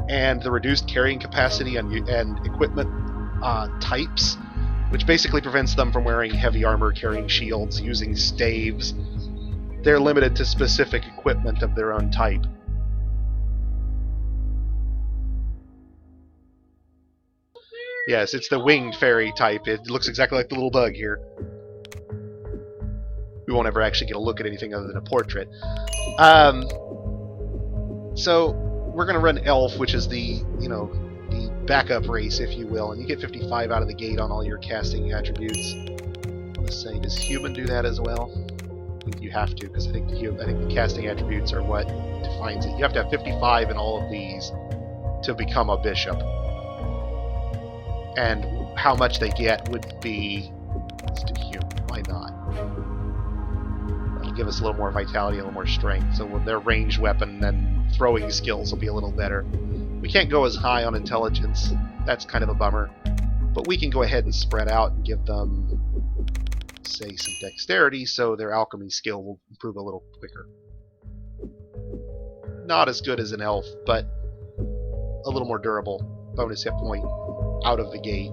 and the reduced carrying capacity and equipment types, which basically prevents them from wearing heavy armor, carrying shields, using staves. They're limited to specific equipment of their own type. Yes, it's the winged fairy type. It looks exactly like the little bug here. We won't ever actually get a look at anything other than a portrait. So we're going to run Elf, which is the backup race, if you will, and you get 55 out of the gate on all your casting attributes. Let's say, does human do that as well? I think you have to, because I think the casting attributes are what defines it. You have to have 55 in all of these to become a bishop. And how much they get would be... Let's do human. Why not? That'll give us a little more vitality, a little more strength. So when their ranged weapon and throwing skills will be a little better. We can't go as high on intelligence. That's kind of a bummer. But we can go ahead and spread out and give them, say, some dexterity, so their alchemy skill will improve a little quicker. Not as good as an elf, but a little more durable. Bonus hit point out of the gate.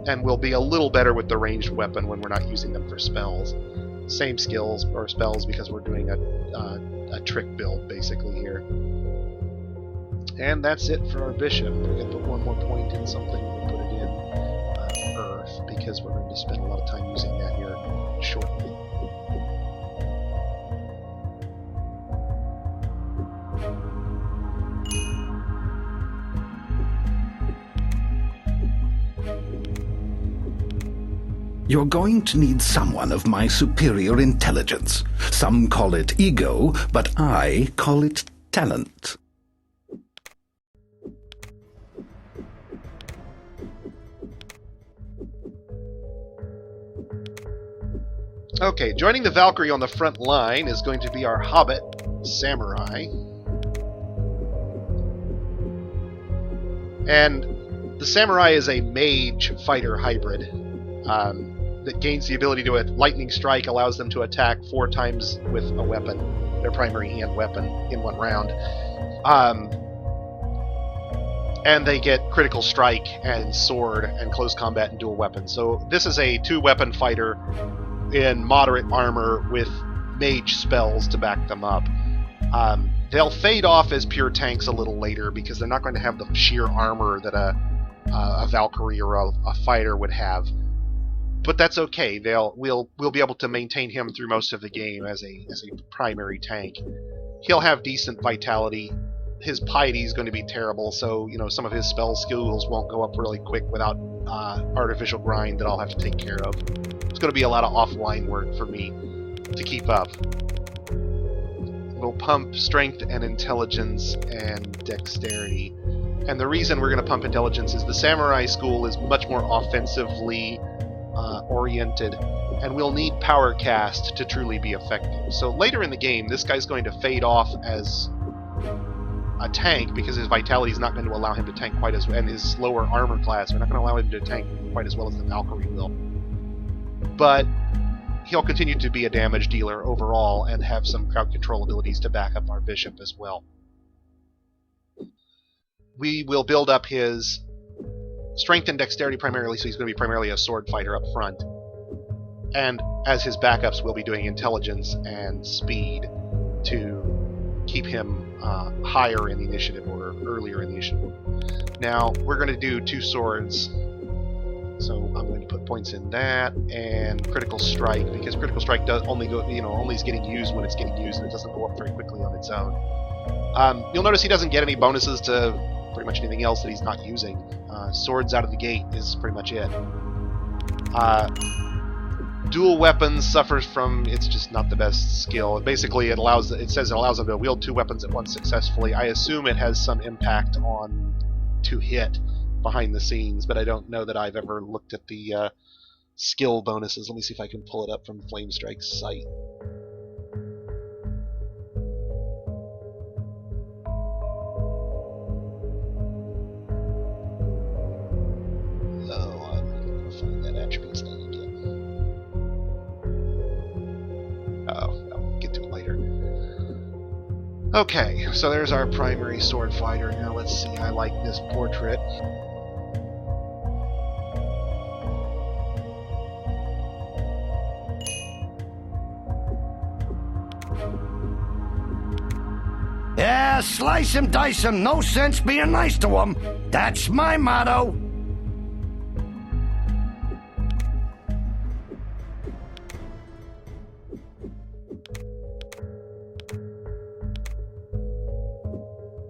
And we'll be a little better with the ranged weapon when we're not using them for spells. Same skills or spells because we're doing a trick build basically here. And that's it for our bishop. We're going to put one more point in something. We'll put it in Earth because we're going to spend a lot of time using that here shortly. You're going to need someone of my superior intelligence. Some call it ego, but I call it talent. Okay, joining the Valkyrie on the front line is going to be our Hobbit Samurai. And the Samurai is a mage fighter hybrid. That gains the ability to lightning strike, allows them to attack 4 times with a weapon, their primary hand weapon, in one round. And they get critical strike and sword and close combat and dual weapon. So this is a 2-weapon fighter in moderate armor with mage spells to back them up. They'll fade off as pure tanks a little later because they're not going to have the sheer armor that a Valkyrie or a fighter would have. But that's okay. We'll be able to maintain him through most of the game as a primary tank. He'll have decent vitality. His piety is going to be terrible, so some of his spell skills won't go up really quick without artificial grind that I'll have to take care of. It's going to be a lot of offline work for me to keep up. We'll pump strength and intelligence and dexterity. And the reason we're going to pump intelligence is the samurai school is much more offensively oriented, and we'll need power cast to truly be effective. So later in the game, this guy's going to fade off as a tank because his vitality is not going to allow him to tank quite as well, and his lower armor class are not going to allow him to tank quite as well as the Valkyrie will. But he'll continue to be a damage dealer overall and have some crowd control abilities to back up our bishop as well. We will build up his strength and dexterity primarily, so he's going to be primarily a sword fighter up front. And as his backups, we'll be doing intelligence and speed to keep him higher in the initiative order, earlier in the initiative order. Now, we're going to do 2 swords. So I'm going to put points in that, and critical strike, because critical strike does only go, only is getting used when it's getting used, and it doesn't go up very quickly on its own. You'll notice he doesn't get any bonuses to pretty much anything else that he's not using. Swords out of the gate is pretty much it. Dual weapons suffers from, it's just not the best skill. Basically, it says it allows him to wield 2 weapons at once successfully. I assume it has some impact on to hit behind the scenes, but I don't know that I've ever looked at the skill bonuses. Let me see if I can pull it up from Flamestrike's site. Oh, I'm going to find that attributes thing again. Oh, I'll get to it later. Okay, so there's our primary sword fighter. Now let's see, I like this portrait. Yeah, slice him, dice him, no sense being nice to him. That's my motto.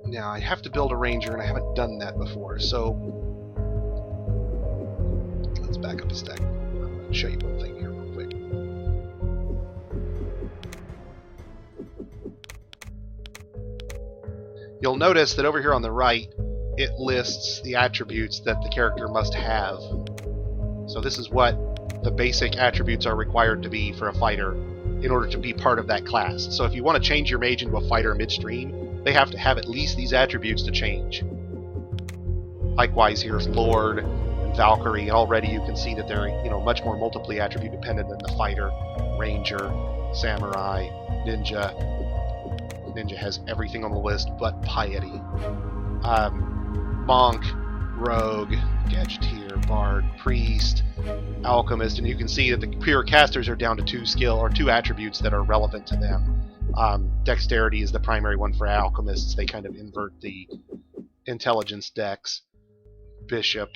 Now, I have to build a ranger, and I haven't done that before, so let's back up a step. I'm going to show you one thing here real quick. You'll notice that over here on the right, it lists the attributes that the character must have. So this is what the basic attributes are required to be for a fighter in order to be part of that class. So if you want to change your mage into a fighter midstream, they have to have at least these attributes to change. Likewise, here's Lord and Valkyrie. Already you can see that they're much more multiply attribute dependent than the fighter, ranger, samurai, ninja. Ninja has everything on the list but piety. Monk, rogue, gadgeteer, bard, priest, alchemist, and you can see that the pure casters are down to 2 attributes that are relevant to them. Dexterity is the primary one for alchemists. They kind of invert the intelligence dex. Bishop,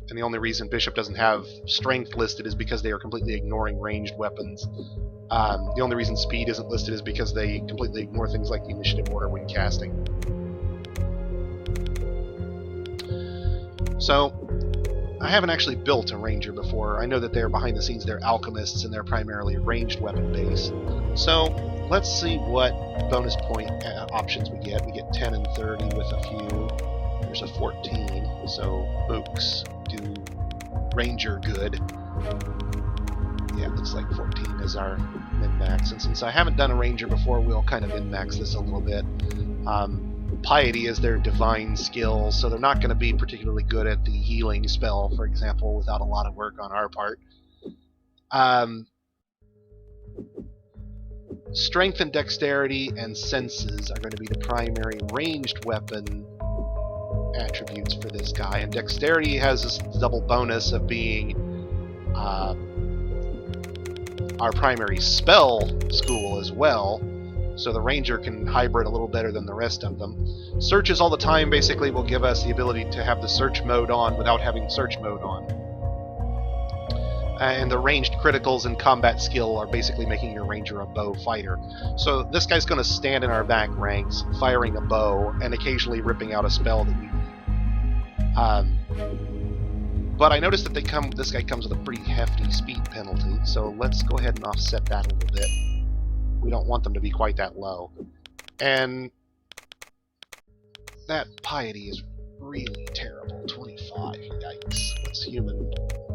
and the only reason Bishop doesn't have strength listed is because they are completely ignoring ranged weapons. The only reason speed isn't listed is because they completely ignore things like the initiative order when casting. So, I haven't actually built a ranger before. I know that they're behind the scenes, they're alchemists, and they're primarily ranged weapon base. So, let's see what bonus point options we get. We get 10 and 30 with a few. There's a 14, so mooks do ranger good. Yeah, it looks like 14 is our min-max. And since I haven't done a ranger before, we'll kind of min-max this a little bit. Piety is their divine skill, so they're not going to be particularly good at the healing spell, for example, without a lot of work on our part. Strength and dexterity and senses are going to be the primary ranged weapon attributes for this guy, and dexterity has this double bonus of being our primary spell school as well, so the ranger can hybrid a little better than the rest of them. Searches all the time basically will give us the ability to have the search mode on without having search mode on. And the ranged criticals and combat skill are basically making your ranger a bow fighter. So this guy's going to stand in our back ranks, firing a bow, and occasionally ripping out a spell that we need. But I noticed that this guy comes with a pretty hefty speed penalty, so let's go ahead and offset that a little bit. We don't want them to be quite that low. And that piety is really terrible. 25, yikes. What's human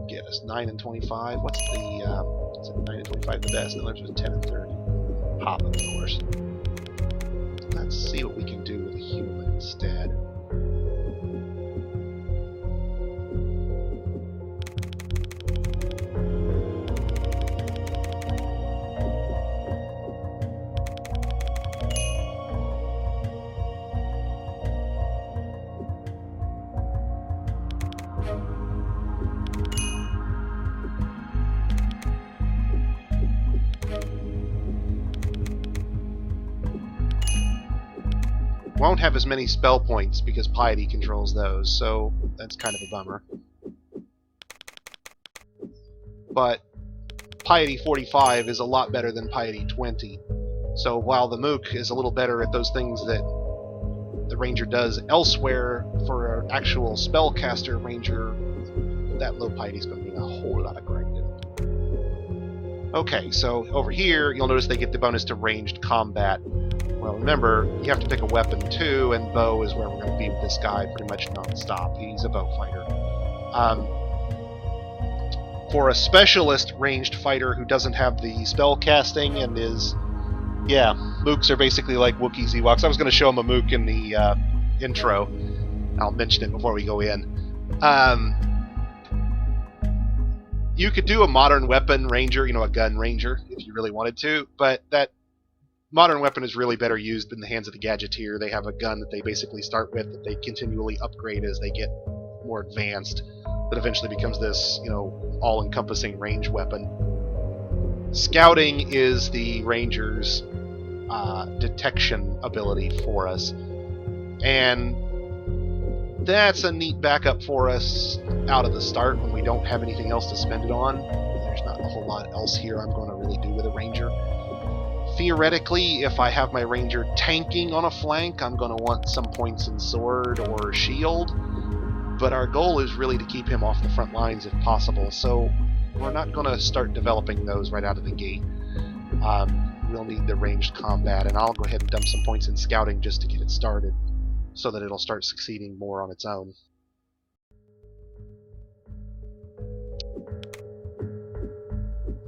get us? 9 and 25? What's the, is it 9 and 25 the best? No, there's just 10 and 30. Hobbit, of course. Let's see what we can do with a human instead. Won't have as many spell points because piety controls those, so that's kind of a bummer. but Piety 45 is a lot better than Piety 20. So while the Mook is a little better at those things that the Ranger does elsewhere, for an actual spellcaster Ranger, that low Piety is going to mean a whole lot of grinding. Okay, so over here, you'll notice they get the bonus to ranged combat. Well, remember, you have to pick a weapon too, and bow is where we're going to be with this guy pretty much non-stop. He's a bow fighter. For a specialist ranged fighter who doesn't have the spell casting and is... Yeah, Mooks are basically like Wookiees Ewoks. I was going to show him a Mook in the intro. I'll mention it before we go in. You could do a modern weapon ranger, a gun ranger, if you really wanted to, but that modern weapon is really better used in the hands of the gadgeteer. They have a gun that they basically start with that they continually upgrade as they get more advanced, that eventually becomes this, all-encompassing range weapon. Scouting is the ranger's detection ability for us, and that's a neat backup for us out of the start when we don't have anything else to spend it on. There's not a whole lot else here I'm going to really do with a ranger. Theoretically, if I have my ranger tanking on a flank, I'm going to want some points in sword or shield, but our goal is really to keep him off the front lines if possible, so we're not going to start developing those right out of the gate. We'll need the ranged combat, and I'll go ahead and dump some points in scouting just to get it started, so that it'll start succeeding more on its own.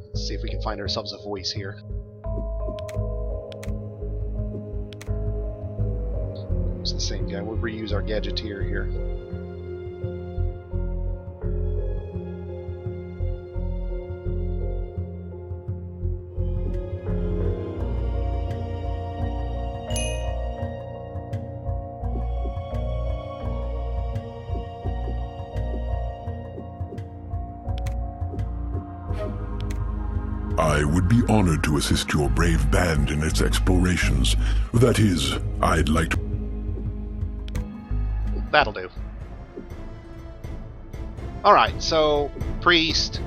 Let's see if we can find ourselves a voice here. It's the same guy. We'll reuse our gadgeteer here. I would be honored to assist your brave band in its explorations. That is, I'd like to... That'll do. Alright, so priest,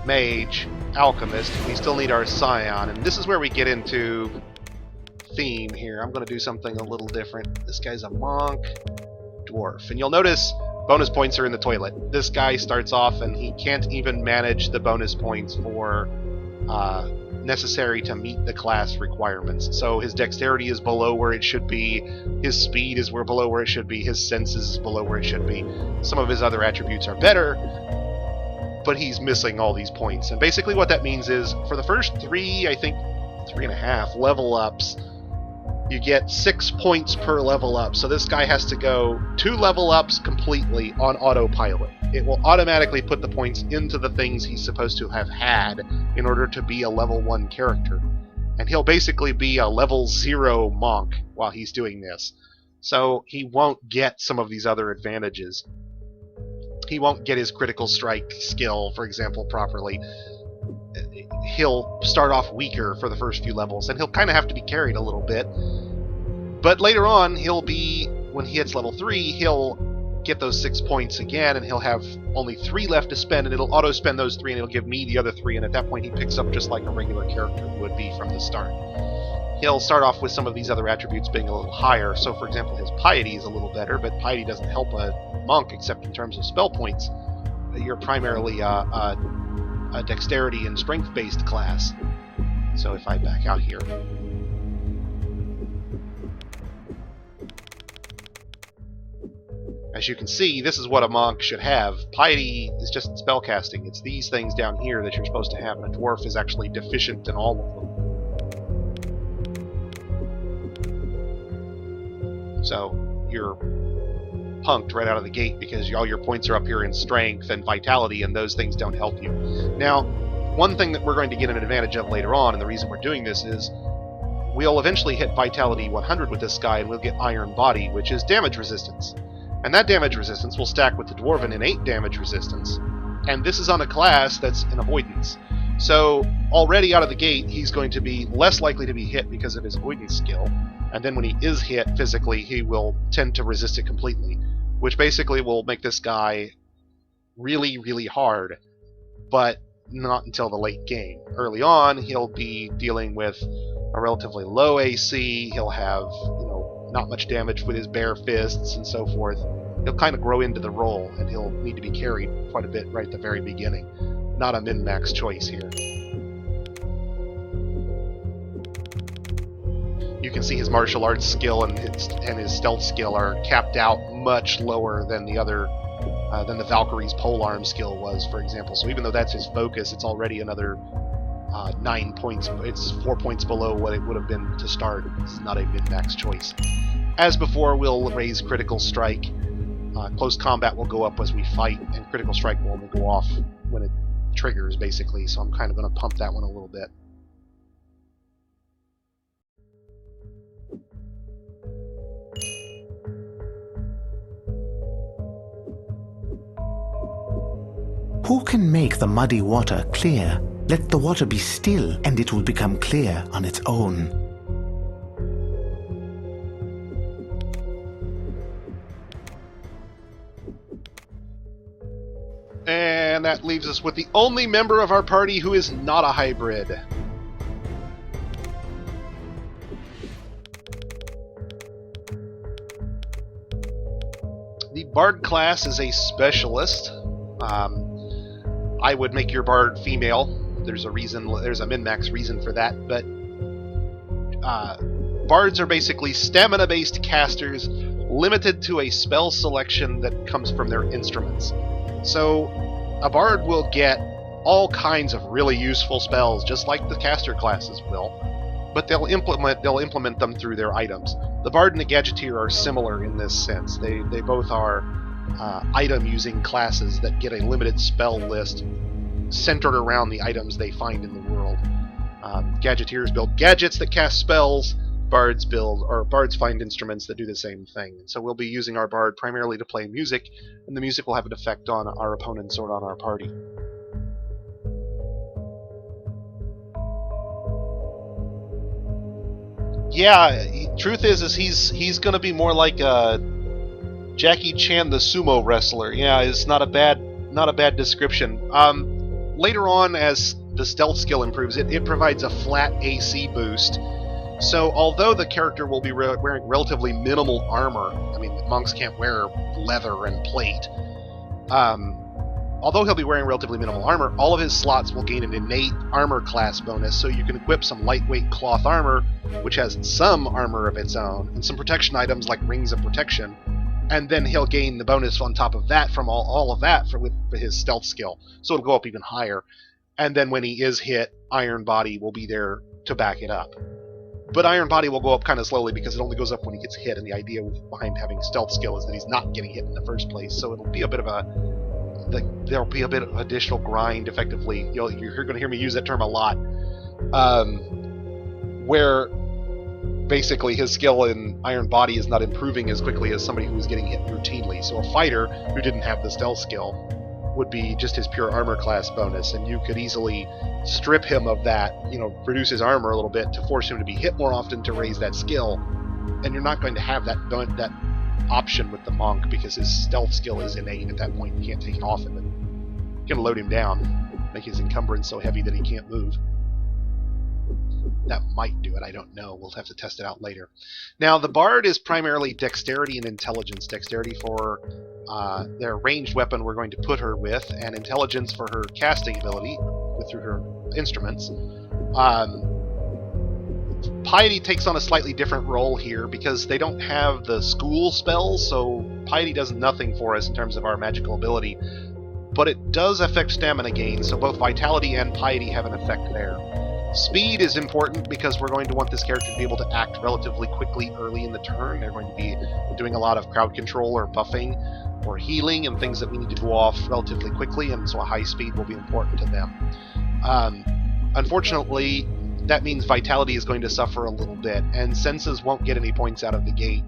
mage, alchemist, we still need our scion, and this is where we get into theme here. I'm going to do something a little different. This guy's a monk, dwarf, and you'll notice bonus points are in the toilet. This guy starts off and he can't even manage the bonus points for necessary to meet the class requirements. So his dexterity is below where it should be, his speed is below where it should be, his senses is below where it should be. Some of his other attributes are better, but he's missing all these points. And basically what that means is, for the first 3.5 level ups, you get 6 points per level up. So this guy has to go 2 level ups completely on autopilot. It will automatically put the points into the things he's supposed to have had in order to be a level 1 character. And he'll basically be a level 0 monk while he's doing this. So he won't get some of these other advantages. He won't get his critical strike skill, for example, properly. He'll start off weaker for the first few levels, and he'll kind of have to be carried a little bit. But later on, when he hits level 3, he'll get those 6 points again, and he'll have only 3 left to spend, and it'll auto-spend those 3, and it'll give me the other 3, and at that point he picks up just like a regular character would be from the start. He'll start off with some of these other attributes being a little higher, so for example his piety is a little better, but piety doesn't help a monk except in terms of spell points. You're primarily a dexterity and strength-based class. So if I back out here... As you can see, this is what a monk should have. Piety is just spellcasting. It's these things down here that you're supposed to have, and a dwarf is actually deficient in all of them. So you're punked right out of the gate because all your points are up here in strength and vitality, and those things don't help you. Now, one thing that we're going to get an advantage of later on, and the reason we're doing this is we'll eventually hit vitality 100 with this guy, and we'll get iron body, which is damage resistance. And that damage resistance will stack with the dwarven innate damage resistance. And this is on a class that's in avoidance. So already out of the gate, he's going to be less likely to be hit because of his avoidance skill. And then when he is hit physically, he will tend to resist it completely, which basically will make this guy really, really hard. But not until the late game. Early on, he'll be dealing with a relatively low AC, he'll have, not much damage with his bare fists and so forth. He'll kind of grow into the role, and he'll need to be carried quite a bit right at the very beginning. Not a min-max choice here. You can see his martial arts skill and his stealth skill are capped out much lower than than the Valkyrie's polearm skill was, for example. So even though that's his focus, it's already another 9 points. It's 4 points below what it would have been to start. This is not a min-max choice. As before, we'll raise critical strike. Close combat will go up as we fight, and critical strike will only go off when it triggers, basically. So I'm kind of going to pump that one a little bit. Who can make the muddy water clear? Let the water be still, and it will become clear on its own. And that leaves us with the only member of our party who is not a hybrid. The Bard class is a specialist. I would make your Bard female. There's a min-max reason for that, but Bards are basically stamina-based casters limited to a spell selection that comes from their instruments. So a Bard will get all kinds of really useful spells, just like the caster classes will, but they'll implement them through their items. The Bard and the Gadgeteer are similar in this sense. They both are item-using classes that get a limited spell list centered around the items they find in the world. Gadgeteers build gadgets that cast spells. Bards find instruments that do the same thing. So we'll be using our Bard primarily to play music, and the music will have an effect on our opponents or on our party. Yeah, truth is he's going to be more like Jackie Chan, the sumo wrestler. Yeah, it's not a bad description. Later on, as the stealth skill improves, it provides a flat AC boost. So although the character will be wearing relatively minimal armor, I mean, monks can't wear leather and plate. Although he'll be wearing relatively minimal armor, all of his slots will gain an innate armor class bonus, so you can equip some lightweight cloth armor, which has some armor of its own, and some protection items like rings of protection, and then he'll gain the bonus on top of that from all of that with his stealth skill, so it'll go up even higher. And then when he is hit, Iron Body will be there to back it up. But Iron Body will go up kind of slowly because it only goes up when he gets hit, and the idea behind having stealth skill is that he's not getting hit in the first place, so it'll be a bit of there'll be a bit of additional grind, effectively. You're going to hear me use that term a lot, where basically his skill in Iron Body is not improving as quickly as somebody who was getting hit routinely. So a fighter who didn't have the stealth skill would be just his pure armor class bonus, and you could easily strip him of that, reduce his armor a little bit to force him to be hit more often to raise that skill, and you're not going to have that option with the monk because his stealth skill is innate at that point. You can't take it off him. You're going to load him down, make his encumbrance so heavy that he can't move. That might do it, I don't know. We'll have to test it out later. Now, the Bard is primarily dexterity and intelligence. Dexterity for their ranged weapon we're going to put her with, and intelligence for her casting ability through her instruments. Piety takes on a slightly different role here because they don't have the school spells, so Piety does nothing for us in terms of our magical ability, but it does affect stamina gain, so both Vitality and Piety have an effect there. Speed is important because we're going to want this character to be able to act relatively quickly early in the turn. They're going to be doing a lot of crowd control or buffing or healing and things that we need to go off relatively quickly, and so a high speed will be important to them. Unfortunately, that means Vitality is going to suffer a little bit, and Senses won't get any points out of the gate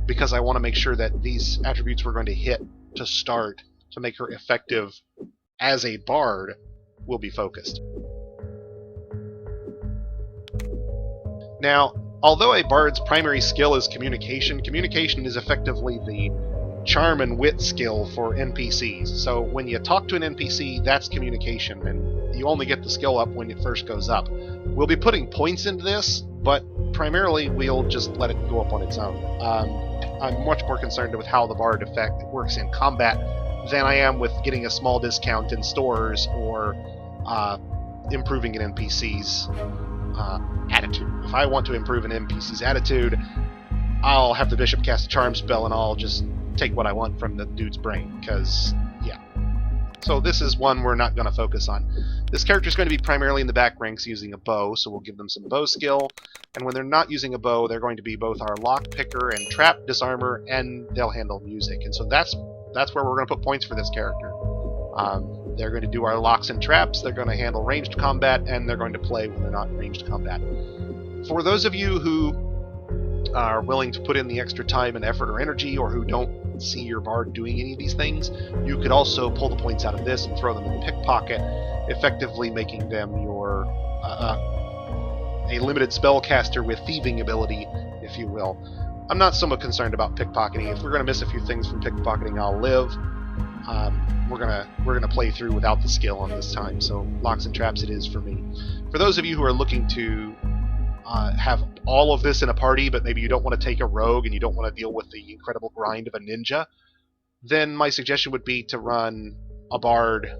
because I want to make sure that these attributes we're going to hit to start to make her effective as a Bard will be focused. Now, although a Bard's primary skill is communication, communication is effectively the charm and wit skill for NPCs. So when you talk to an NPC, that's communication, and you only get the skill up when it first goes up. We'll be putting points into this, but primarily we'll just let it go up on its own. I'm much more concerned with how the Bard effect works in combat than I am with getting a small discount in stores or improving an NPC's attitude. If I want to improve an NPC's attitude, I'll have the bishop cast a charm spell and I'll just take what I want from the dude's brain, because, yeah. So this is one we're not going to focus on. This character is going to be primarily in the back ranks using a bow, so we'll give them some bow skill. And when they're not using a bow, they're going to be both our lock picker and trap disarmer, and they'll handle music. And so that's where we're going to put points for this character. They're going to do our locks and traps, they're going to handle ranged combat, and they're going to play when they're not in ranged combat. For those of you who are willing to put in the extra time and effort or energy, or who don't see your bard doing any of these things, you could also pull the points out of this and throw them in the pickpocket, effectively making them your a limited spellcaster with thieving ability, if you will. I'm not so much concerned about pickpocketing. If we're going to miss a few things from pickpocketing, I'll live. We're gonna play through without the skill on this time, so locks and traps it is for me. For those of you who are looking to have all of this in a party, but maybe you don't want to take a rogue and you don't want to deal with the incredible grind of a ninja, then my suggestion would be to run a bard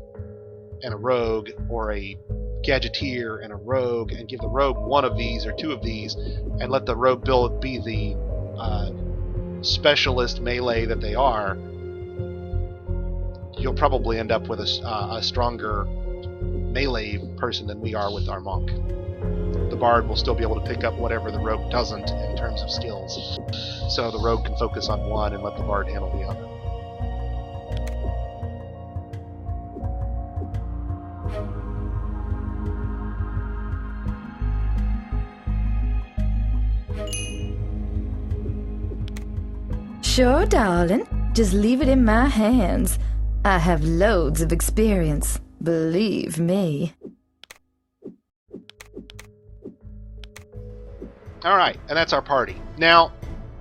and a rogue, or a gadgeteer and a rogue, and give the rogue one of these or two of these, and let the rogue build be the specialist melee that they are. You'll probably end up with a stronger melee person than we are with our monk. The bard will still be able to pick up whatever the rogue doesn't in terms of skills. So the rogue can focus on one and let the bard handle the other. Sure, darling. Just leave it in my hands. I have loads of experience, believe me. Alright, and that's our party. Now,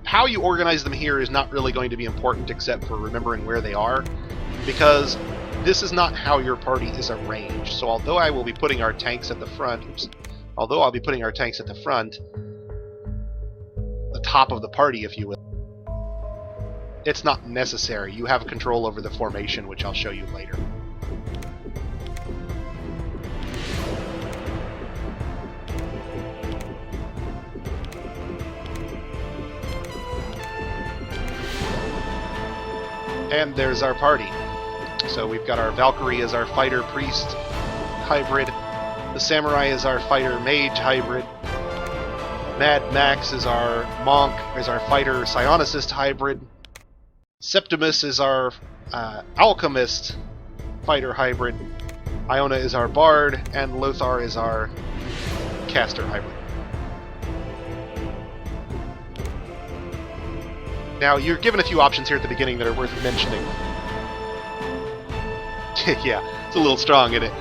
how you organize them here is not really going to be important except for remembering where they are, because this is not how your party is arranged. So although I will be putting our tanks at the front, although I'll be putting our tanks at the front, the top of the party, if you will, it's not necessary. You have control over the formation, which I'll show you later. And there's our party. So we've got our Valkyrie as our fighter priest hybrid, the Samurai is our fighter mage hybrid, Mad Max is our monk, is our fighter psionicist hybrid, Septimus is our alchemist fighter hybrid, Iona is our bard, and Lothar is our caster hybrid. Now, you're given a few options here at the beginning that are worth mentioning. Yeah, it's a little strong, isn't it?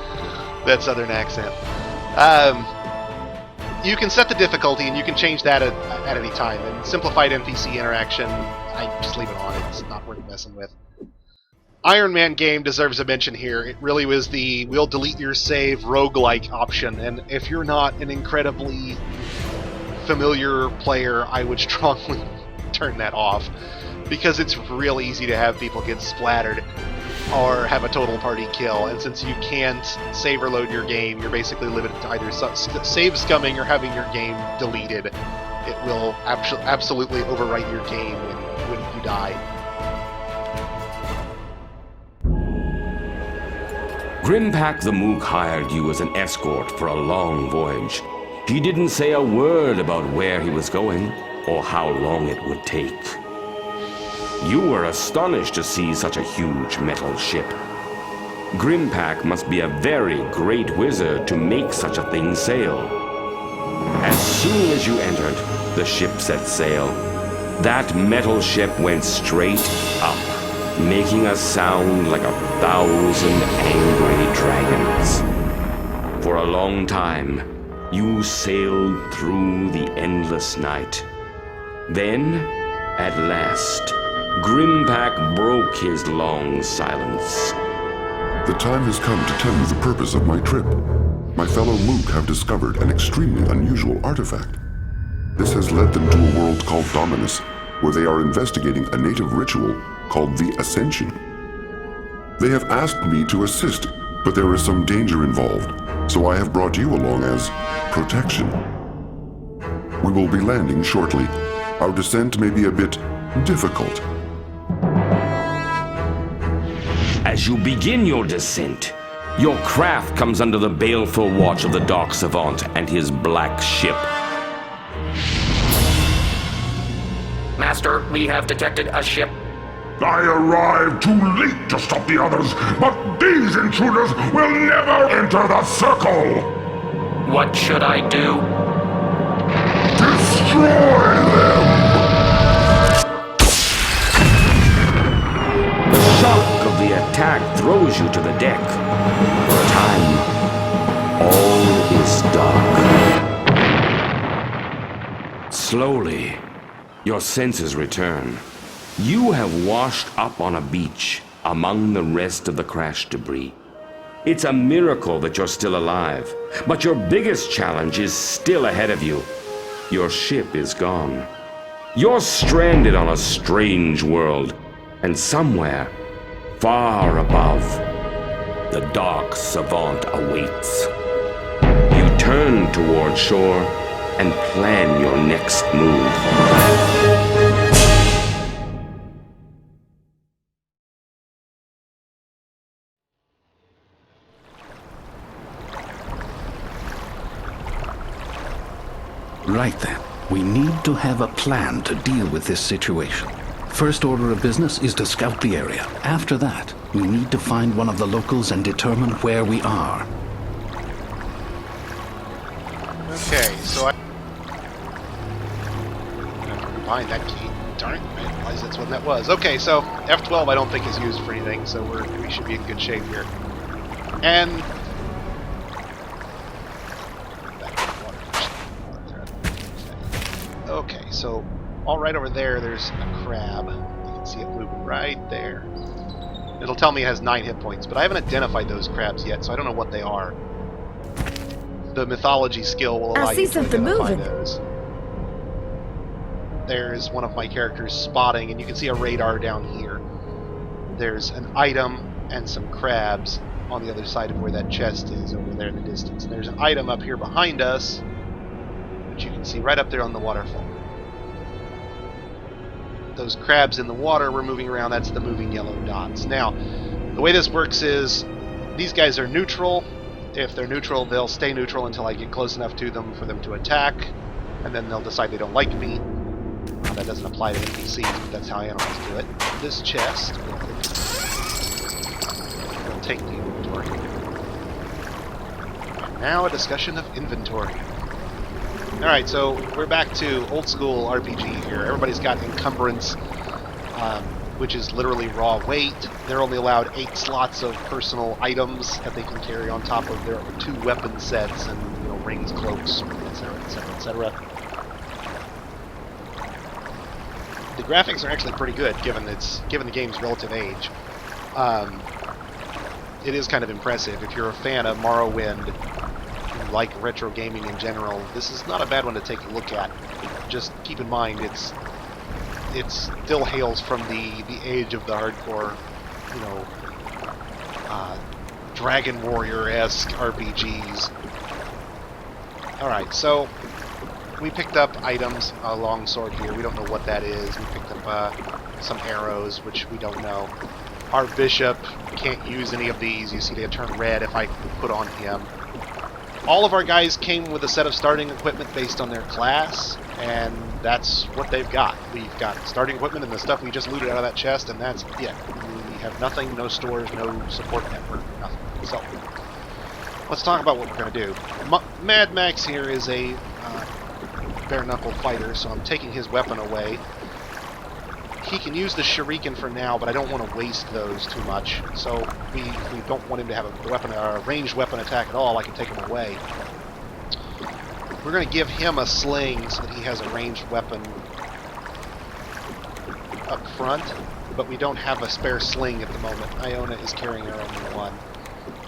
That southern accent. You can set the difficulty, and you can change that at any time. And simplified NPC interaction, I just leave it on. It's not worth messing with. Iron Man game deserves a mention here. It really was the we'll delete your save roguelike option, and if you're not an incredibly familiar player, I would strongly turn that off, because it's real easy to have people get splattered or have a total party kill, and since you can't save or load your game, you're basically limited to either save scumming or having your game deleted. It will absolutely overwrite your game when you die. Grimpak the Mook hired you as an escort for a long voyage. He didn't say a word about where he was going or how long it would take. You were astonished to see such a huge metal ship. Grimpak must be a very great wizard to make such a thing sail. As soon as you entered, the ship set sail. That metal ship went straight up, making a sound like 1,000 angry dragons. For a long time, you sailed through the endless night. Then, at last, Grimpack broke his long silence. The time has come to tell you the purpose of my trip. My fellow Mook have discovered an extremely unusual artifact. This has led them to a world called Dominus, where they are investigating a native ritual called the Ascension. They have asked me to assist, but there is some danger involved, so I have brought you along as protection. We will be landing shortly. Our descent may be a bit difficult. As you begin your descent, your craft comes under the baleful watch of the Dark Savant and his black ship. Master, we have detected a ship. I arrived too late to stop the others, but these intruders will never enter the circle! What should I do? Destroy them! The shock of the attack throws you to the deck. For a time, all is dark. Slowly, your senses return. You have washed up on a beach among the rest of the crash debris. It's a miracle that you're still alive, but your biggest challenge is still ahead of you. Your ship is gone. You're stranded on a strange world, and somewhere, far above, the Dark Savant awaits. You turn toward shore and plan your next move. Right then. We need to have a plan to deal with this situation. First order of business is to scout the area. After that, we need to find one of the locals and determine where we are. Okay, so I have to combine that key. Darn it, I didn't realize that's what that was. Okay, so F12 I don't think is used for anything, so we should be in good shape here. And okay, so all right over there's a crab. You can see it moving right there. It'll tell me it has 9 hit points, but I haven't identified those crabs yet, so I don't know what they are. The mythology skill will allow I see you to something identify moving. those. There's one of my characters spotting, and you can see a radar down here. There's an item and some crabs on the other side of where that chest is over there in the distance. And there's an item up here behind us, which you can see right up there on the waterfall. Those crabs in the water were moving around, that's the moving yellow dots. Now, the way this works is these guys are neutral. If they're neutral, they'll stay neutral until I get close enough to them for them to attack, and then they'll decide they don't like me. That doesn't apply to NPCs, but that's how animals do it. This chest will take the inventory. And now a discussion of inventory. Alright, so we're back to old school RPG here. Everybody's got encumbrance, which is literally raw weight. They're only allowed 8 slots of personal items that they can carry on top of their 2 weapon sets and, you know, rings, cloaks, etc., etc., etc. The graphics are actually pretty good given the game's relative age. It is kind of impressive. If you're a fan of Morrowind, like retro gaming in general, this is not a bad one to take a look at. Just keep in mind it still hails from the age of the hardcore, you know, Dragon Warrior-esque RPGs. Alright, so we picked up items, a long sword here, we don't know what that is. We picked up some arrows, which we don't know. Our bishop can't use any of these. You see they turn red if I put on him. All of our guys came with a set of starting equipment based on their class, and that's what they've got. We've got starting equipment and the stuff we just looted out of that chest, and that's it. We have nothing, no stores, no support network, nothing. So, let's talk about what we're going to do. Mad Max here is a bare-knuckle fighter, so I'm taking his weapon away. He can use the shuriken for now, but I don't want to waste those too much. So we don't want him to have a ranged weapon attack at all. I can take him away. We're going to give him a sling so that he has a ranged weapon up front, but we don't have a spare sling at the moment. Iona is carrying her only one.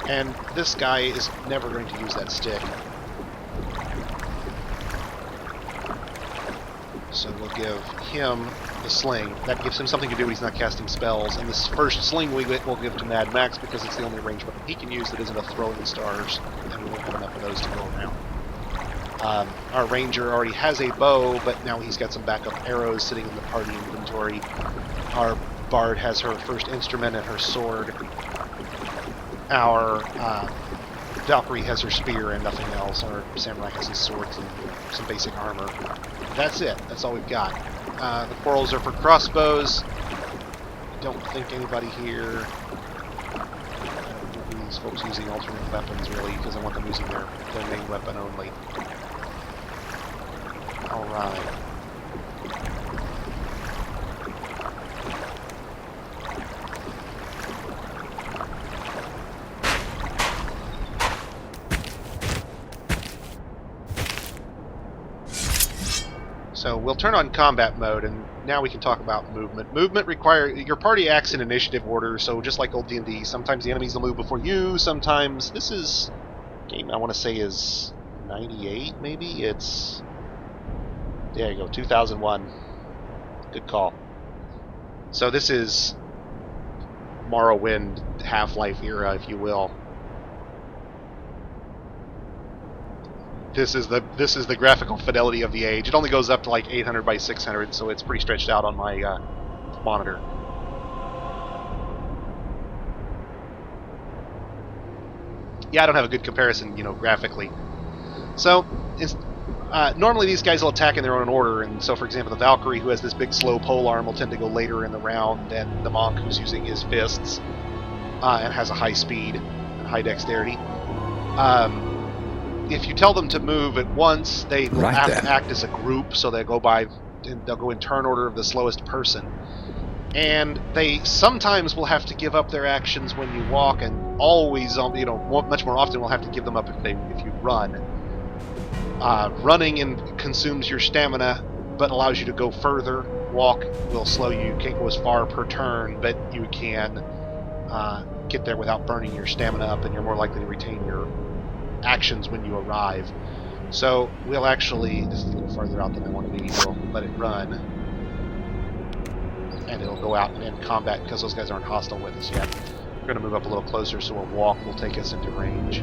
And this guy is never going to use that stick. So we'll give him the sling. That gives him something to do when he's not casting spells. And this first sling we'll give to Mad Max because it's the only ranged weapon he can use that isn't a throwing stars. And we won't have enough of those to go around. Our ranger already has a bow, but now he's got some backup arrows sitting in the party inventory. Our bard has her first instrument and her sword. Our Valkyrie has her spear and nothing else. Our samurai has his swords and some basic armor. That's it. That's all we've got. The quarrels are for crossbows. I don't think anybody here... I don't know these folks using alternate weapons, really, because I want them using their main weapon only. Alright. So we'll turn on combat mode, and now we can talk about movement. Movement your party acts in initiative order, so just like old D&D, sometimes the enemies will move before you, sometimes... This is... game I want to say is 98, maybe? It's... There you go, 2001. Good call. So this is Morrowind Half-Life era, if you will. This is the graphical fidelity of the age. It only goes up to like 800 by 600, so it's pretty stretched out on my monitor. Yeah, I don't have a good comparison, graphically. So, normally these guys will attack in their own order, and so, for example, the Valkyrie, who has this big slow polearm, will tend to go later in the round than the Monk, who's using his fists and has a high speed and high dexterity. If you tell them to move at once, they will have to act as a group, so they'll go in turn order of the slowest person. And they sometimes will have to give up their actions when you walk, and always, much more often will have to give them up if you run. Running consumes your stamina, but allows you to go further. Walk will slow you. You can't go as far per turn, but you can get there without burning your stamina up, and you're more likely to retain your actions when you arrive. So we'll actually, this is a little farther out than I want to be, we'll let it run, and it'll go out and end combat because those guys aren't hostile with us yet. We're going to move up a little closer, so a walk will take us into range.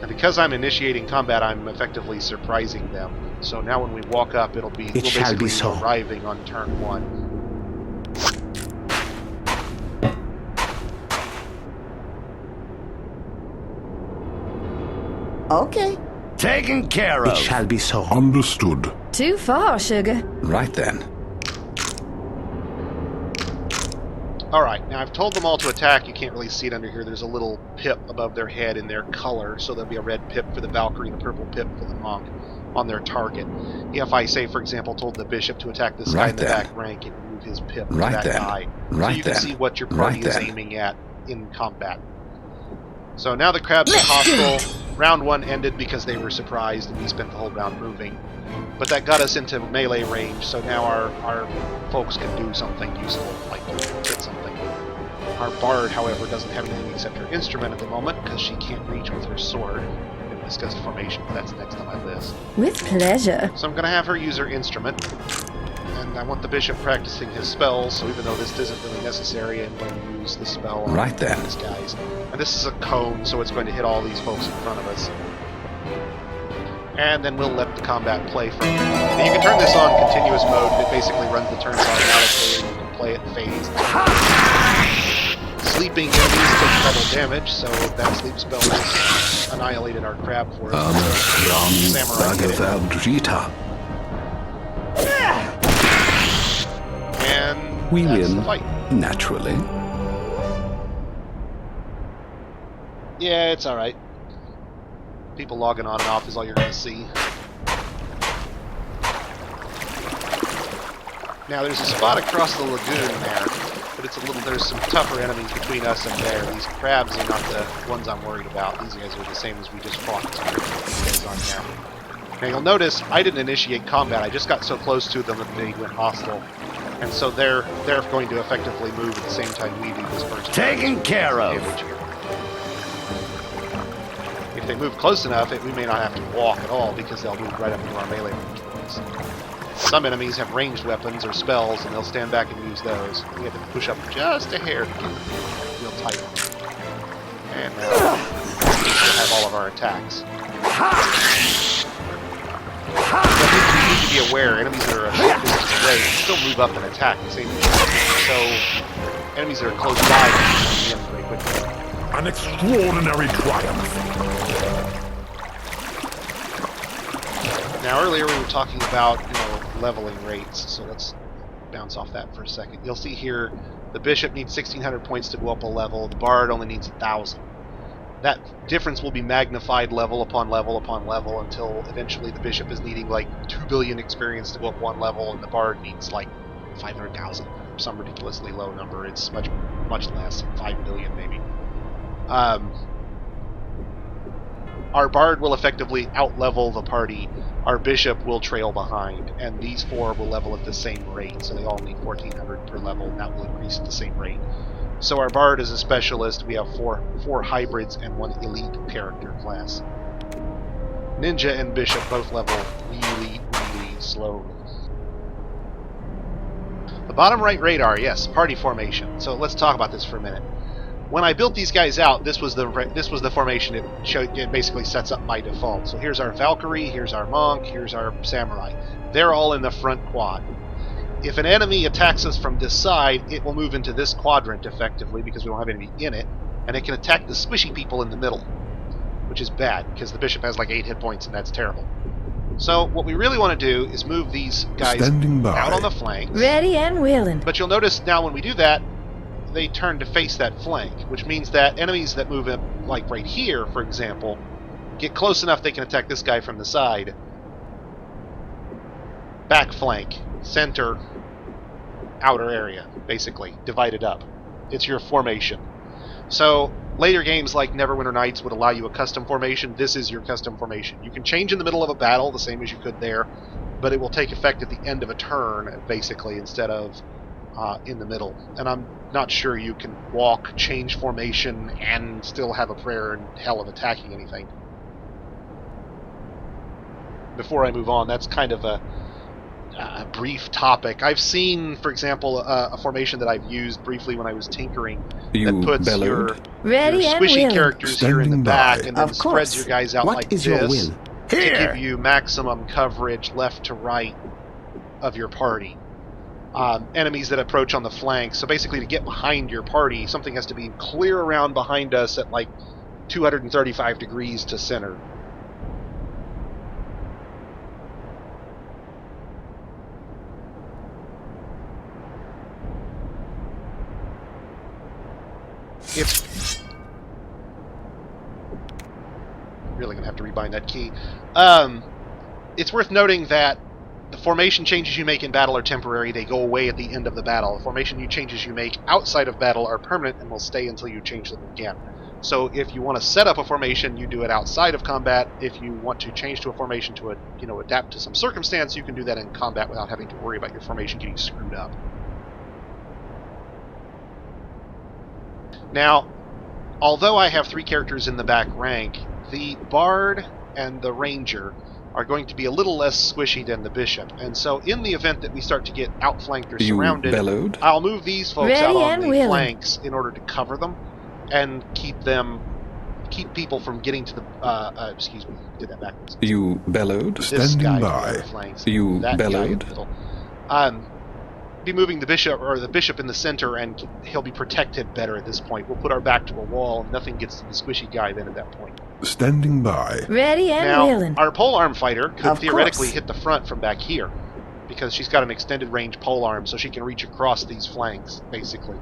And because I'm initiating combat, I'm effectively surprising them. So now when we walk up, we'll basically be arriving on turn 1. Okay. Taken care of. It shall be so. Understood. Too far, sugar. Right then. Alright, now I've told them all to attack. You can't really see it under here. There's a little pip above their head in their color, so there'll be a red pip for the Valkyrie and a purple pip for the Monk on their target. If I say, for example, told the Bishop to attack this guy in the back rank, it would move his pip to that guy. So you can see what your party is aiming at in combat. So now the crabs are hostile. Round 1 ended because they were surprised, and we spent the whole round moving. But that got us into melee range, so now our folks can do something useful, like hit something. Our bard, however, doesn't have anything except her instrument at the moment, because she can't reach with her sword. We're going to discuss formation, but that's next on my list. With pleasure. So I'm going to have her use her instrument. And I want the bishop practicing his spells, so even though this isn't really necessary, I'm going to use the spell on these guys. And this is a cone, so it's going to hit all these folks in front of us. And then we'll let the combat play from... Now you can turn this on continuous mode, and it basically runs the turns automatically, and you can play it in phase. Sleeping enemies take double damage, so that sleep spell just annihilated our crab for us. Samurai hit it. And we that's win, the fight. Naturally. Yeah, it's alright. People logging on and off is all you're going to see. Now, there's a spot across the lagoon there, but there's some tougher enemies between us and there. These crabs are not the ones I'm worried about. These guys are the same as we just fought. So these guys aren't now. Now you'll notice I didn't initiate combat. I just got so close to them that they went hostile. And so they're going to effectively move at the same time we do this first. Taken care of. If they move close enough, we may not have to walk at all because they'll move right up into our melee range. Some enemies have ranged weapons or spells, and they'll stand back and use those. We have to push up just a hair to get real tight on them. And now we'll have all of our attacks. But you need to be aware, enemies that are a short distance away can still move up and attack the same time. So enemies that are close by can come in very quickly. An extraordinary triumph. Now earlier we were talking about, leveling rates, so let's bounce off that for a second. You'll see here the bishop needs 1,600 points to go up a level, the bard only needs 1,000. That difference will be magnified level upon level upon level until eventually the bishop is needing like 2 billion experience to go up one level, and the bard needs like 500,000, some ridiculously low number. It's much less, 5 billion maybe. Our bard will effectively out-level the party. Our bishop will trail behind, and these four will level at the same rate, so they all need 1,400 per level, and that will increase at the same rate. So our bard is a specialist. We have four hybrids and one elite character class. Ninja and bishop both level really, really slowly. The bottom right radar, yes, party formation. So let's talk about this for a minute. When I built these guys out, this was the formation it basically sets up by default. So here's our Valkyrie, here's our Monk, here's our Samurai. They're all in the front quad. If an enemy attacks us from this side, it will move into this quadrant effectively because we don't have any in it, and it can attack the squishy people in the middle, which is bad because the bishop has like 8 hit points and that's terrible. So what we really want to do is move these guys out on the flanks. Ready and willing. But you'll notice now when we do that, they turn to face that flank, which means that enemies that move in, like right here, for example, get close enough they can attack this guy from the side. Back flank, center, outer area, basically, divided up. It's your formation. So later games like Neverwinter Nights would allow you a custom formation. This is your custom formation. You can change in the middle of a battle, the same as you could there, but it will take effect at the end of a turn, basically, instead of in the middle. And I'm not sure you can walk, change formation, and still have a prayer in hell of attacking anything. Before I move on, that's kind of a brief topic. I've seen, for example, a formation that I've used briefly when I was tinkering that puts your squishy characters here in the back and then spreads your guys out like this to give you maximum coverage left to right of your party. Enemies that approach on the flanks. So basically to get behind your party, something has to be clear around behind us at like 235 degrees to center. It's really going to have to rebind that key. It's worth noting that the formation changes you make in battle are temporary. They go away at the end of the battle. The formation changes you make outside of battle are permanent and will stay until you change them again. So if you want to set up a formation, you do it outside of combat. If you want to change to a formation to adapt to some circumstance, you can do that in combat without having to worry about your formation getting screwed up. Now, although I have 3 characters in the back rank, the Bard and the Ranger are going to be a little less squishy than the Bishop. And so in the event that we start to get outflanked or surrounded, I'll move these folks out on the flanks in order to cover them and keep people from getting to the, excuse me, did that backwards. You bellowed? This guy on the flanks. You bellowed? Be moving the bishop in the center, and he'll be protected better at this point. We'll put our back to a wall, and nothing gets to the squishy guy then at that point. Standing by. Ready and willing. Our polearm fighter could theoretically hit the front from back here, because she's got an extended range polearm, so she can reach across these flanks, basically.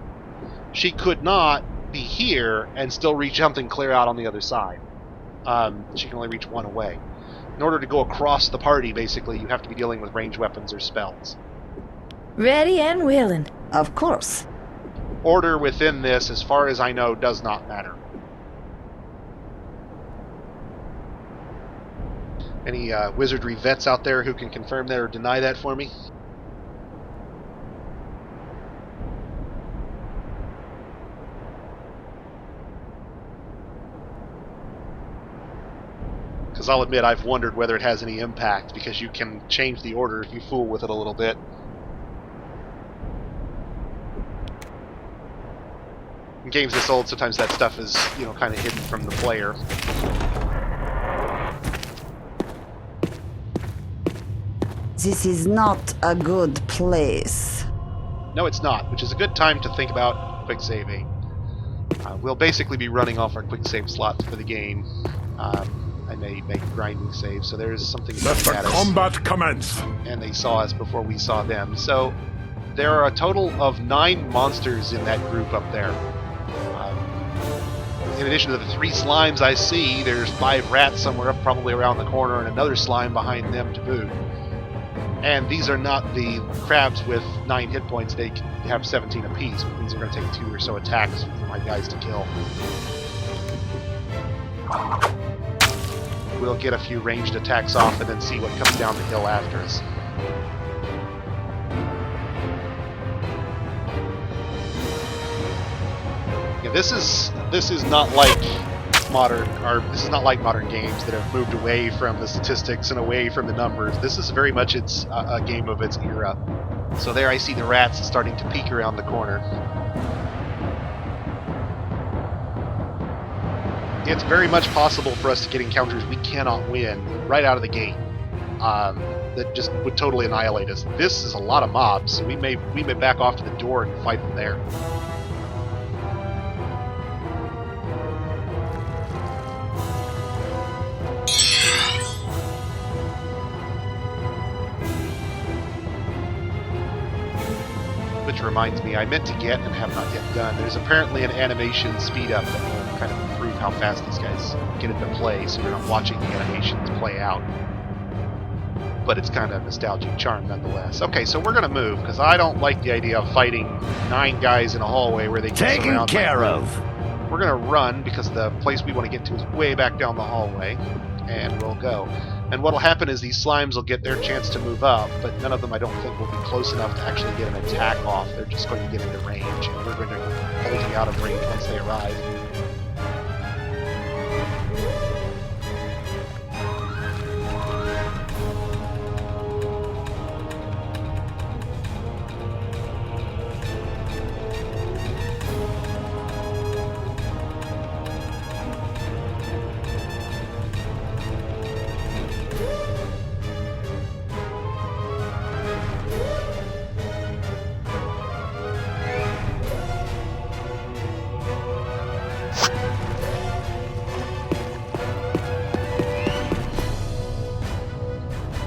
She could not be here and still reach something clear out on the other side. She can only reach one away. In order to go across the party, basically, you have to be dealing with ranged weapons or spells. Ready and willing. Of course. Order within this, as far as I know, does not matter. Any Wizardry vets out there who can confirm that or deny that for me? Because I'll admit I've wondered whether it has any impact, because you can change the order if you fool with it a little bit. In games this old, sometimes that stuff is, kind of hidden from the player. This is not a good place. No, it's not, which is a good time to think about quick saving. We'll basically be running off our quick save slots for the game. I may make grinding saves, so there's something Let the at us. combat commence! And they saw us before we saw them. So there are a total of 9 monsters in that group up there. In addition to the 3 slimes I see, there's 5 rats somewhere up probably around the corner and another slime behind them to boot. And these are not the crabs with 9 hit points. They have 17 apiece, which means they're going to take 2 or so attacks for my guys to kill. We'll get a few ranged attacks off and then see what comes down the hill after us. Yeah, this is not like modern games that have moved away from the statistics and away from the numbers. This is very much a game of its era. So there I see the rats starting to peek around the corner. It's very much possible for us to get encounters we cannot win right out of the gate. That just would totally annihilate us. This is a lot of mobs, so we may back off to the door and fight them there. Which reminds me, I meant to get and have not yet done. There's apparently an animation speed up that will kind of improve how fast these guys get into play, so you're not watching the animations play out. But it's kind of a nostalgic charm nonetheless. Okay, so we're gonna move, because I don't like the idea of fighting 9 guys in a hallway where they can Taken care of. We're gonna run, because the place we want to get to is way back down the hallway, and we'll go. And what'll happen is these slimes will get their chance to move up, but none of them I don't think will be close enough to actually get an attack off. They're just going to get into range, and we're going to hold them out of range once they arrive.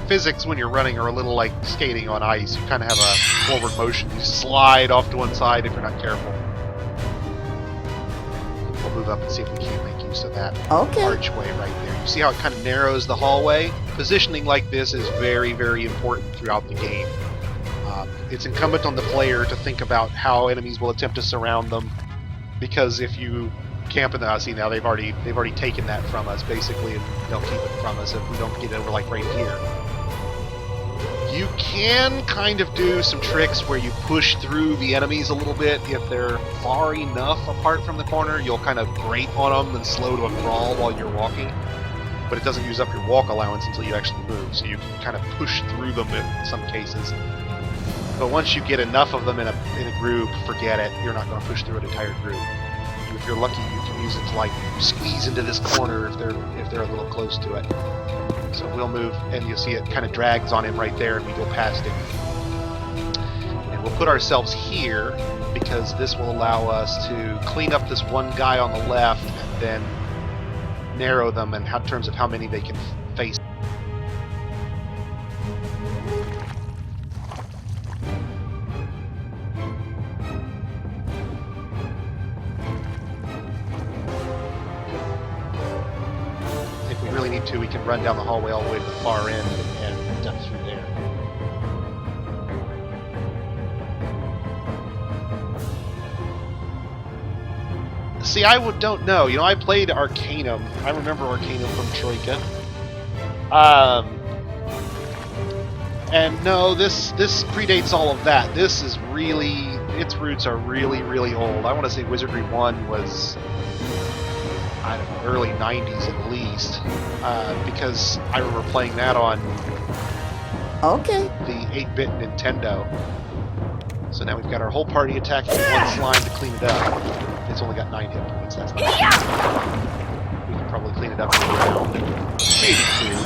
Physics when you're running are a little like skating on ice. You kind of have a forward motion. You slide off to one side if you're not careful. We'll move up and see if we can't make use of that archway right there. You see how it kind of narrows the hallway? Positioning like this is very, very important throughout the game. It's incumbent on the player to think about how enemies will attempt to surround them, because if you camp in the house, see now they've already taken that from us basically, and they'll keep it from us if we don't get over like right here. You can kind of do some tricks where you push through the enemies a little bit. If they're far enough apart from the corner, you'll kind of grate on them and slow to a crawl while you're walking. But it doesn't use up your walk allowance until you actually move, so you can kind of push through them in some cases. But once you get enough of them in a group, forget it. You're not going to push through an entire group. If you're lucky, you can use it to like squeeze into this corner if they're a little close to it. So we'll move, and you'll see it kind of drags on him right there, and we go past him. And we'll put ourselves here, because this will allow us to clean up this one guy on the left, and then narrow them in terms of how many they can face. To, we can run down the hallway all the way to the far end and duck through there. See, don't know. I played Arcanum. I remember Arcanum from Troika. And no, this predates all of that. This is really, its roots are really, really old. I want to say Wizardry 1 was, I don't know, early 90s at least, because I remember playing that on the 8-bit Nintendo. So now we've got our whole party attacking one slime to clean it up. It's only got 9 hit points, that's not bad. We can probably clean it up in a round. Maybe 2.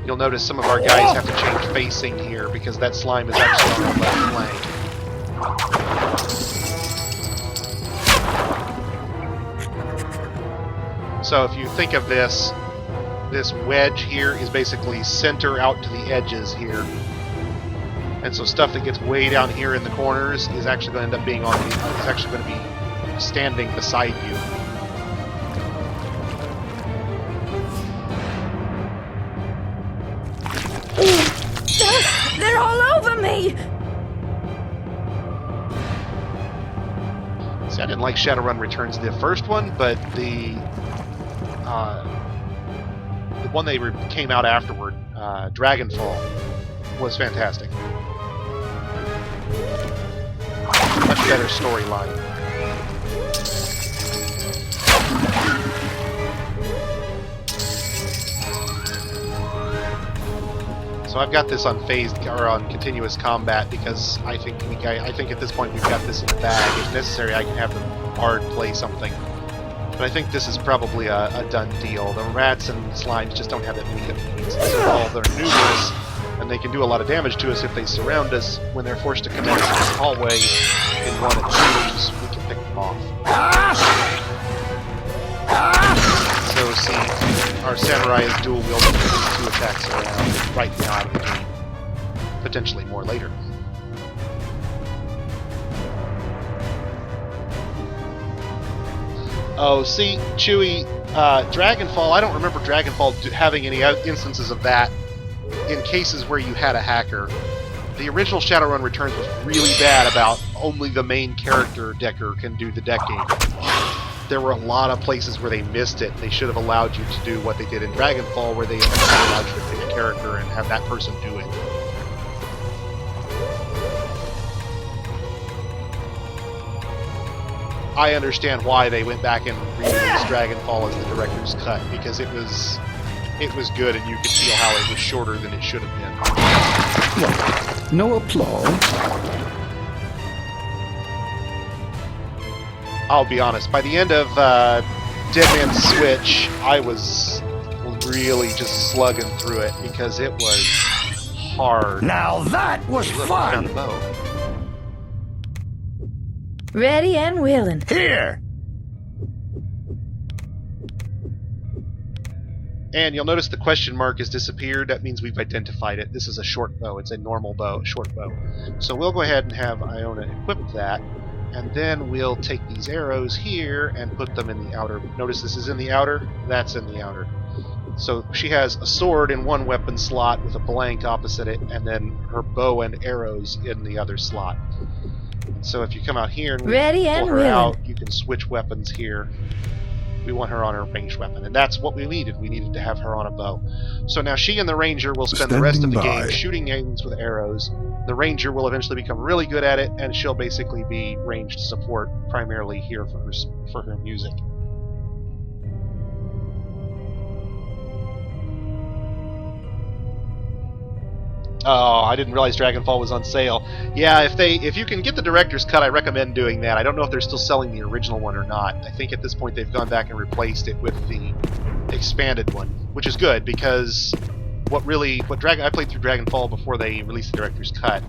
You'll notice some of our guys have to change facing here because that slime is actually on our left flank. So if you think of this wedge here is basically center out to the edges here. And so stuff that gets way down here in the corners is actually going to end up being is actually going to be standing beside you. They're all over me! See, I didn't like Shadowrun Returns, the first one, but the one they came out afterward, Dragonfall, was fantastic. Much better storyline. So I've got this on phased or on continuous combat because I think at this point we've got this in the bag. If necessary, I can have the bard play something. But I think this is probably a done deal. The rats and slimes just don't have that many hit points. They're numerous, and they can do a lot of damage to us if they surround us. When they're forced to come out of this hallway in one and twos, we can pick them off. So see, our samurai is dual wielding these 2 attacks around right now out of the game. Potentially more later. Oh, see, Chewie, Dragonfall, I don't remember Dragonfall having any instances of that in cases where you had a hacker. The original Shadowrun Returns was really bad about only the main character decker can do the decking. There were a lot of places where they missed it. They should have allowed you to do what they did in Dragonfall, where they allowed you to pick a character and have that person do it. I understand why they went back and re-released Dragonfall as the director's cut, because it was good and you could feel how it was shorter than it should have been. What? No applause? I'll be honest, by the end of Dead Man's Switch, I was really just slugging through it because it was hard. Now that was fun! Ready and willing. Here! And you'll notice the question mark has disappeared. That means we've identified it. This is a short bow. It's a normal bow, short bow. So we'll go ahead and have Iona equip that, and then we'll take these arrows here and put them in the outer. Notice this is in the outer, that's in the outer. So she has a sword in one weapon slot with a blank opposite it, and then her bow and arrows in the other slot. So if you come out here and pull her out, you can switch weapons here. We want her on her ranged weapon, and that's what we needed. We needed to have her on a bow. So now she and the ranger will spend the rest of the game shooting aims with arrows. The ranger will eventually become really good at it, and she'll basically be ranged support primarily here for her music. Oh, I didn't realize Dragonfall was on sale. Yeah, if you can get the director's cut, I recommend doing that. I don't know if they're still selling the original one or not. I think at this point they've gone back and replaced it with the expanded one, which is good because I played through Dragonfall before they released the director's cut,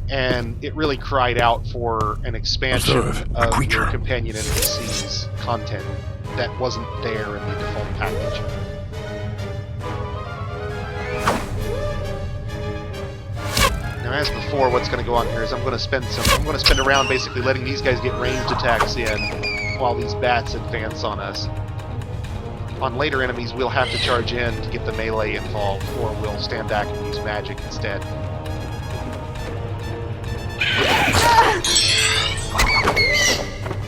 and it really cried out for an expansion of your companion NPC's content that wasn't there in the default package. Now, as before, what's going to go on here is I'm going to spend a round basically letting these guys get ranged attacks in while these bats advance on us. On later enemies, we'll have to charge in to get the melee involved, or we'll stand back and use magic instead.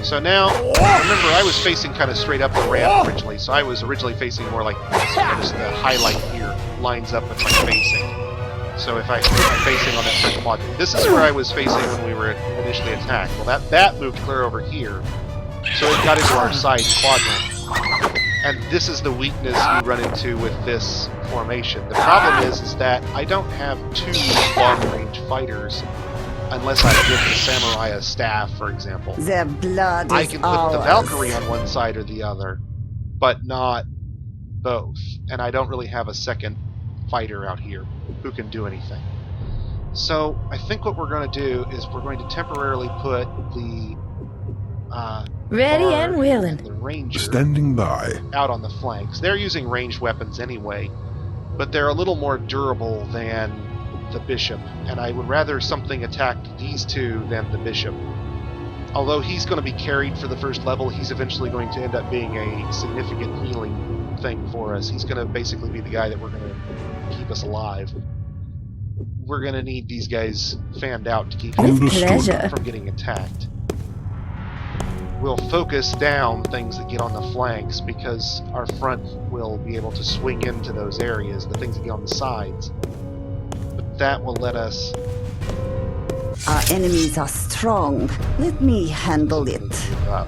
So So now, remember, I was facing kind of straight up the ramp originally, so I was originally facing more like this. Notice the highlight here lines up with my facing. So if I put my facing on that front quadrant, this is where I was facing when we were initially attacked. Well, that moved clear over here, so it got into our side quadrant. And this is the weakness you run into with this formation. The problem is that I don't have two long-range fighters unless I give the samurai a staff, for example. Their blood is I can put ours. the Valkyrie on one side or the other, but not both. And I don't really have a second fighter out here who can do anything. So I think what we're going to do is we're going to temporarily put the Ready Bard and willing. the Ranger Standing by. out on the flanks. They're using ranged weapons anyway, but they're a little more durable than the Bishop, and I would rather something attack these two than the Bishop. Although he's going to be carried for the first level, he's eventually going to end up being a significant healing thing for us. He's going to basically be the guy that we're going to keep us alive. We're going to need these guys fanned out to keep With them pleasure. from getting attacked. We'll focus down things that get on the flanks because our front will be able to swing into those areas, the things that get on the sides. But that will let us... Our enemies are strong. Let me handle it. move up.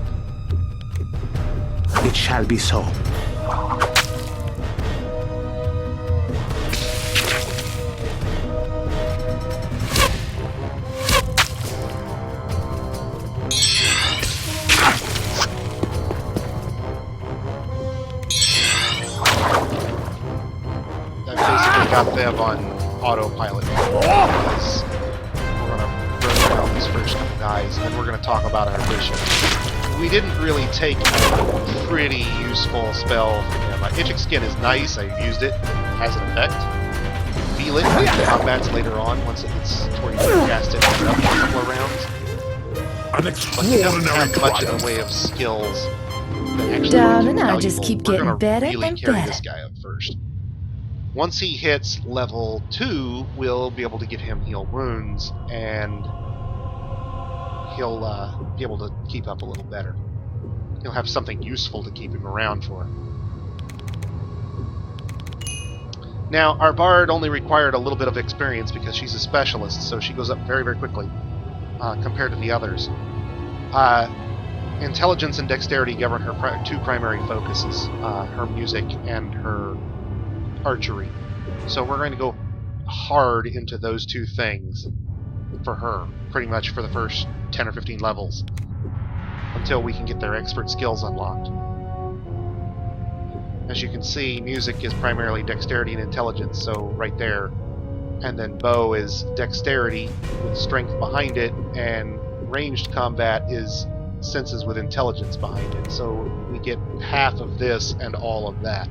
It shall be so. I've basically got them on autopilot because we're going to run around these first couple guys, and we're going to talk about our Bishop. We didn't really take a pretty useful spell from him. Itching Skin is nice, I used it, has an effect. Feel it in combats later on once it gets to where you can cast it for a couple of rounds. An But he doesn't extraordinary have much in triumph. the way of skills that actually Darling, make him I just valuable. keep We're getting gonna better really and carry better. this guy up first. Once he hits level 2, we'll be able to give him heal wounds, and he'll be able to keep up a little better. He'll have something useful to keep him around for. Now, our Bard only required a little bit of experience because she's a specialist, so she goes up very, very quickly compared to the others. Intelligence and dexterity govern her two primary focuses, her music and her archery. So we're going to go hard into those two things for her, pretty much for the first 10 or 15 levels, until we can get their expert skills unlocked. As you can see, music is primarily dexterity and intelligence, so right there. And then bow is dexterity with strength behind it, and ranged combat is senses with intelligence behind it. So we get half of this and all of that.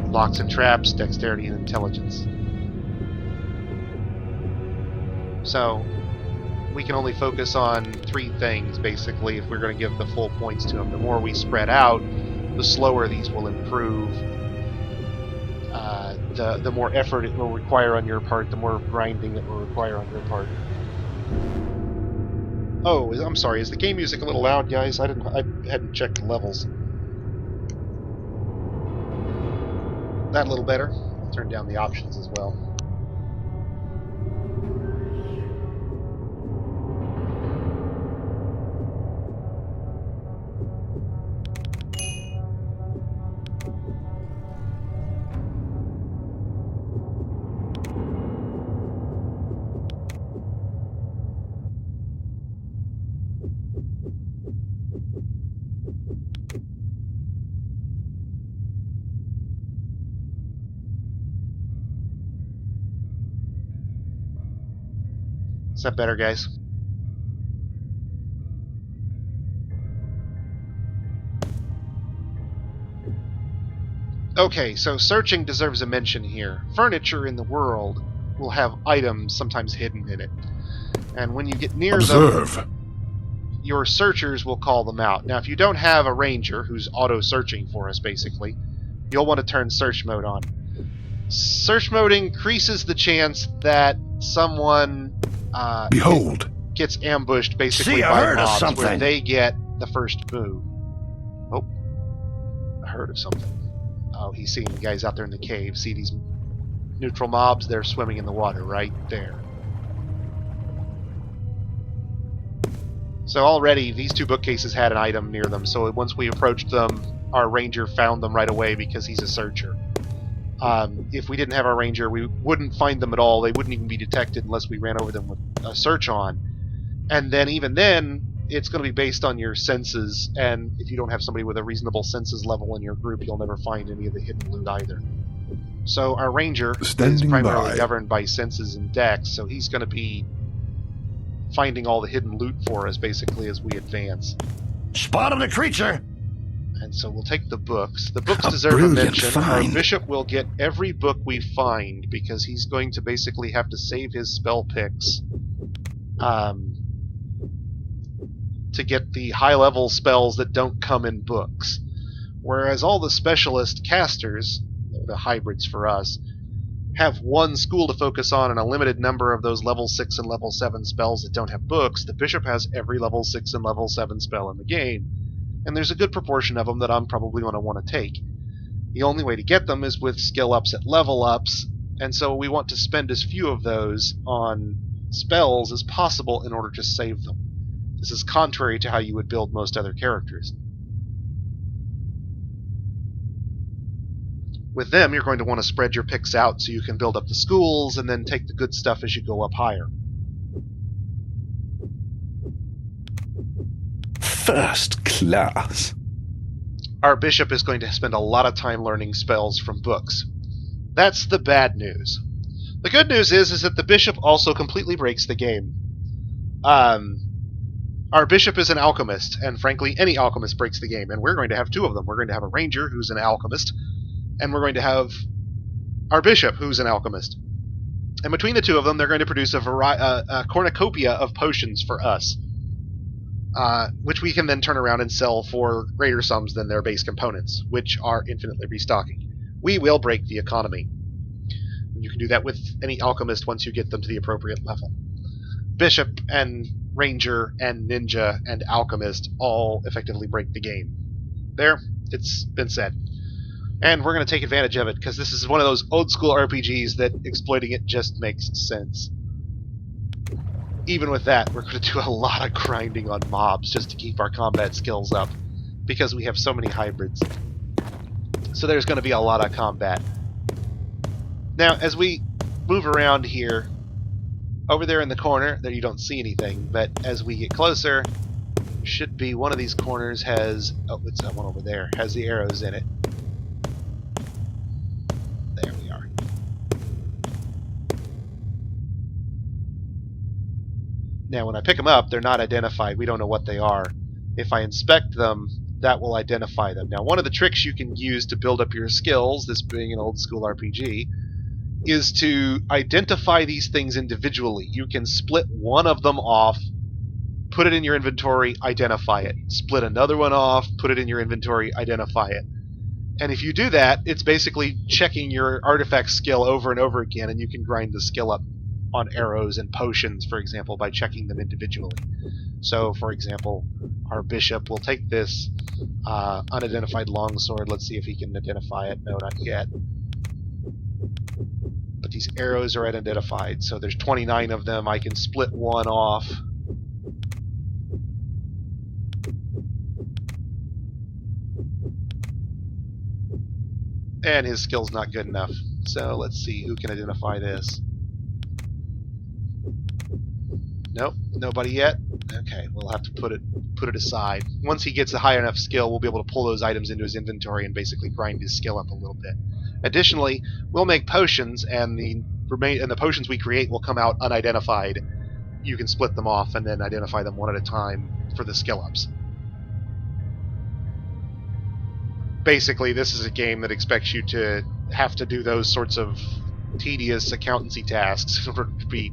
Locks and traps, dexterity and intelligence. So we can only focus on 3 things, basically, if we're going to give the full points to them. The more we spread out, the slower these will improve. The more effort it will require on your part, the more grinding it will require on your part. Oh, I'm sorry. Is the game music a little loud, guys? I hadn't checked the levels. That a little better. I'll turn down the options as well. Is that better, guys? Okay, so searching deserves a mention here. Furniture in the world will have items sometimes hidden in it. And when you get near Observe. them, your searchers will call them out. Now, if you don't have a ranger who's auto-searching for us, basically, you'll want to turn search mode on. Search mode increases the chance that someone Behold, gets ambushed basically See, I by heard of mobs, where something. they get the first move. Oh, I heard of something. Oh, he's seeing the guys out there in the cave. See these neutral mobs? They're swimming in the water right there. So already, these two bookcases had an item near them, so once we approached them, our ranger found them right away because he's a searcher. If we didn't have our ranger, we wouldn't find them at all. They wouldn't even be detected unless we ran over them with a search on. And then even then, it's going to be based on your senses, and if you don't have somebody with a reasonable senses level in your group, you'll never find any of the hidden loot either. So our ranger is Standing primarily by. governed by senses and dex, so he's going to be finding all the hidden loot for us basically as we advance. Spotted a creature. And so we'll take the books. The books A deserve a brilliant mention. find. Our bishop will get every book we find because he's going to basically have to save his spell picks to get the high-level spells that don't come in books. Whereas all the specialist casters, the hybrids for us, have one school to focus on and a limited number of those level 6 and level 7 spells that don't have books. The bishop has every level 6 and level 7 spell in the game, and there's a good proportion of them that I'm probably going to want to take. The only way to get them is with skill ups at level ups, and so we want to spend as few of those on spells as possible in order to save them. This is contrary to how you would build most other characters. With them, you're going to want to spread your picks out so you can build up the schools and then take the good stuff as you go up higher. First class. Our bishop is going to spend a lot of time learning spells from books. That's the bad news. The good news is that the bishop also completely breaks the game. Our bishop is an alchemist, and frankly, any alchemist breaks the game, and we're going to have two of them. We're going to have a ranger who's an alchemist, and we're going to have our bishop who's an alchemist. And between the two of them, they're going to produce a cornucopia of potions for us, which we can then turn around and sell for greater sums than their base components, which are infinitely restocking. We will break the economy. You can do that with any alchemist once you get them to the appropriate level. Bishop and ranger and ninja and alchemist all effectively break the game. There, it's been said. And we're going to take advantage of it, because this is one of those old-school RPGs that exploiting it just makes sense. Even with that, we're going to do a lot of grinding on mobs just to keep our combat skills up, because we have so many hybrids. So there's going to be a lot of combat. Now, as we move around here, over there in the corner, there you don't see anything, but as we get closer, should be one of these corners has... Oh, it's that one over there. Has the arrows in it. There we are. Now, when I pick them up, they're not identified. We don't know what they are. If I inspect them, that will identify them. Now, one of the tricks you can use to build up your skills, this being an old-school RPG, is to identify these things individually. You can split one of them off, put it in your inventory, identify it. Split another one off, put it in your inventory, identify it. And if you do that, it's basically checking your artifact skill over and over again, and you can grind the skill up on arrows and potions, for example, by checking them individually. So, for example, our bishop will take this unidentified longsword. Let's see if he can identify it. No, not yet. But these arrows are identified, so there's 29 of them. I can split one off. And his skill's not good enough. So let's see who can identify this. Nope, nobody yet. Okay, we'll have to put it aside. Once he gets a high enough skill, we'll be able to pull those items into his inventory and basically grind his skill up a little bit. Additionally, we'll make potions, and the potions we create will come out unidentified. You can split them off and then identify them one at a time for the skill ups. Basically, this is a game that expects you to have to do those sorts of tedious accountancy tasks in order to be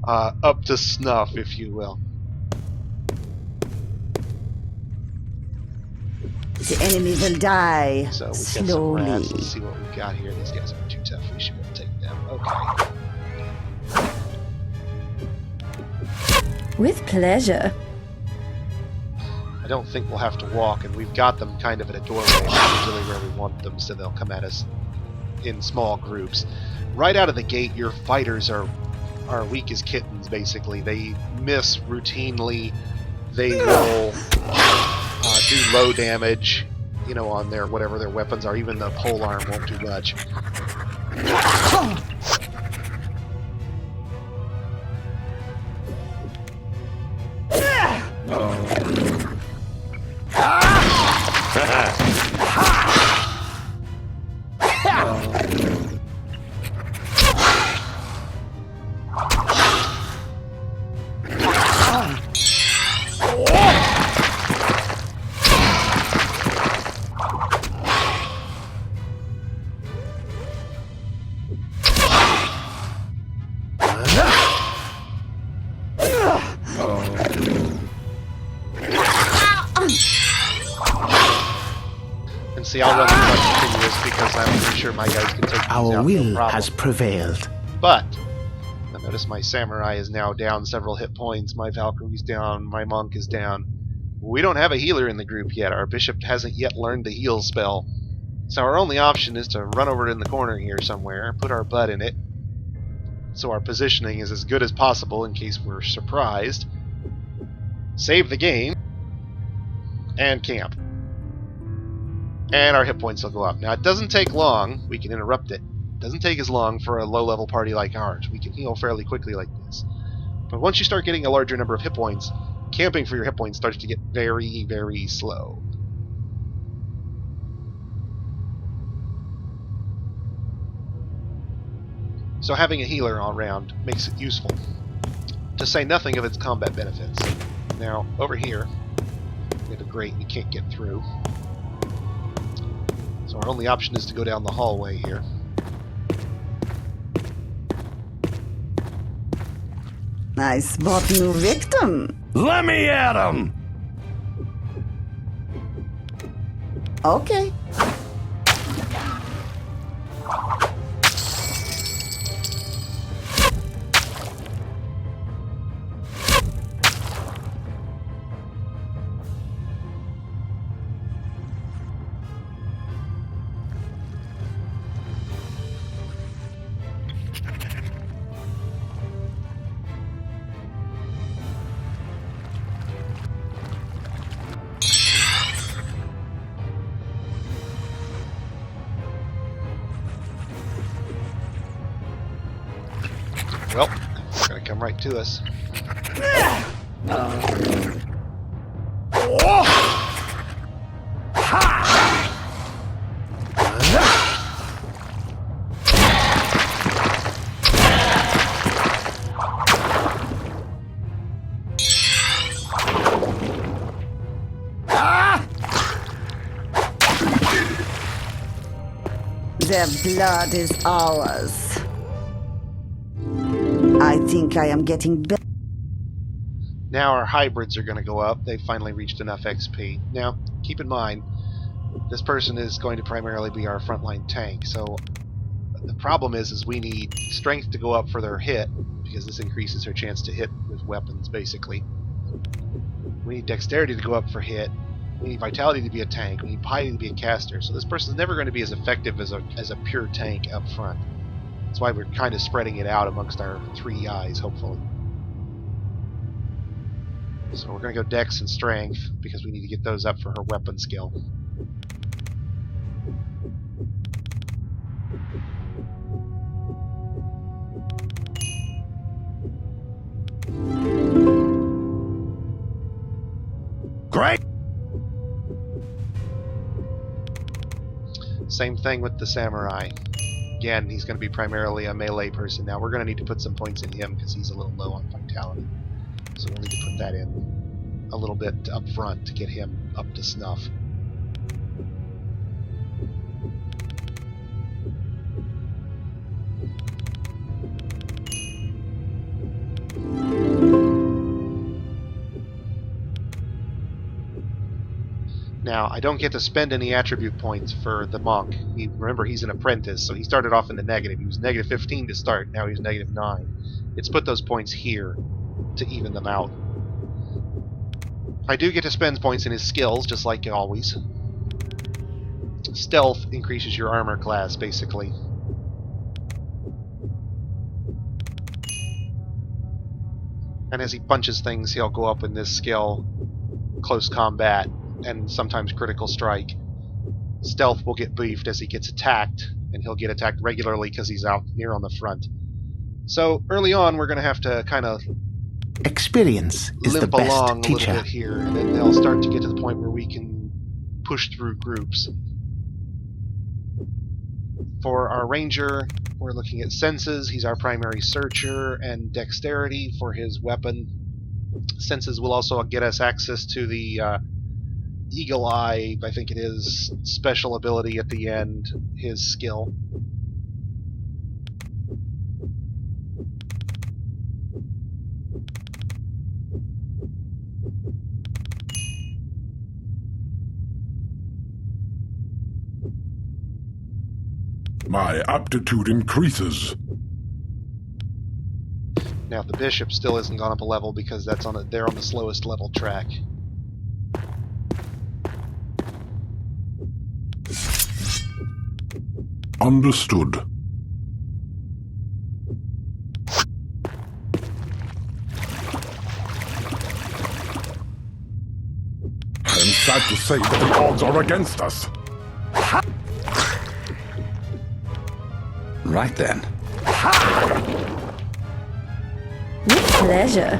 up to snuff, if you will. The enemy will die So we've got some slowly. rats. Let's see what we've got here. These guys are too tough. We should be able to take them. Okay. With pleasure. I don't think we'll have to walk, and we've got them kind of at a doorway, which is really where we want them, so they'll come at us in small groups. Right out of the gate, your fighters are weak as kittens, basically. They miss routinely. They will do low damage, on their whatever their weapons are. Even the pole arm won't do much. And see, I'll run these on continuous because I'm pretty sure my guys can take these Our out, will no problem. has prevailed. But I notice my samurai is now down several hit points, my Valkyrie's down, my monk is down. We don't have a healer in the group yet. Our bishop hasn't yet learned the heal spell. So our only option is to run over in the corner here somewhere, put our butt in it, so our positioning is as good as possible in case we're surprised, save the game, and camp. And our hit points will go up. Now, it doesn't take long. We can interrupt it. It doesn't take as long for a low-level party like ours. We can heal fairly quickly like this. But once you start getting a larger number of hit points, camping for your hit points starts to get very, very slow. So having a healer all around makes it useful, to say nothing of its combat benefits. Now, over here, we have a grate we can't get through. So our only option is to go down the hallway here. I spot new victim. Let me at him! Okay. Well, it's gonna come right to us. Their blood is ours. I think I am getting better. Now our hybrids are going to go up. They've finally reached enough XP. Now, keep in mind, this person is going to primarily be our frontline tank, so the problem is we need strength to go up for their hit, because this increases their chance to hit with weapons, basically. We need dexterity to go up for hit. We need vitality to be a tank. We need piety to be a caster. So this person's never going to be as effective as a pure tank up front. That's why we're kind of spreading it out amongst our three guys, hopefully. So we're going to go dex and strength, because we need to get those up for her weapon skill. Great! Same thing with the samurai. Again, he's going to be primarily a melee person. Now we're going to need to put some points in him because he's a little low on vitality. So we'll need to put that in a little bit up front to get him up to snuff. Now, I don't get to spend any attribute points for the monk. Remember, he's an apprentice, so he started off in the negative. He was negative 15 to start, now he's negative 9. It's put those points here to even them out. I do get to spend points in his skills, just like always. Stealth increases your armor class, basically. And as he punches things, he'll go up in this skill, close combat, and sometimes critical strike. Stealth will get beefed as he gets attacked, and he'll get attacked regularly because he's out near on the front. So early on, we're going to have to kind of Experience is the limp best along a little teacher. bit here, and then they'll start to get to the point where we can push through groups. For our ranger, we're looking at senses. He's our primary searcher, and dexterity for his weapon. Senses will also get us access to the Eagle Eye, I think it is, special ability at the end, his skill. My aptitude increases. Now, the bishop still isn't gone up a level because they're on the slowest level track. Understood. I am sad to say that the odds are against us. Right then. With pleasure.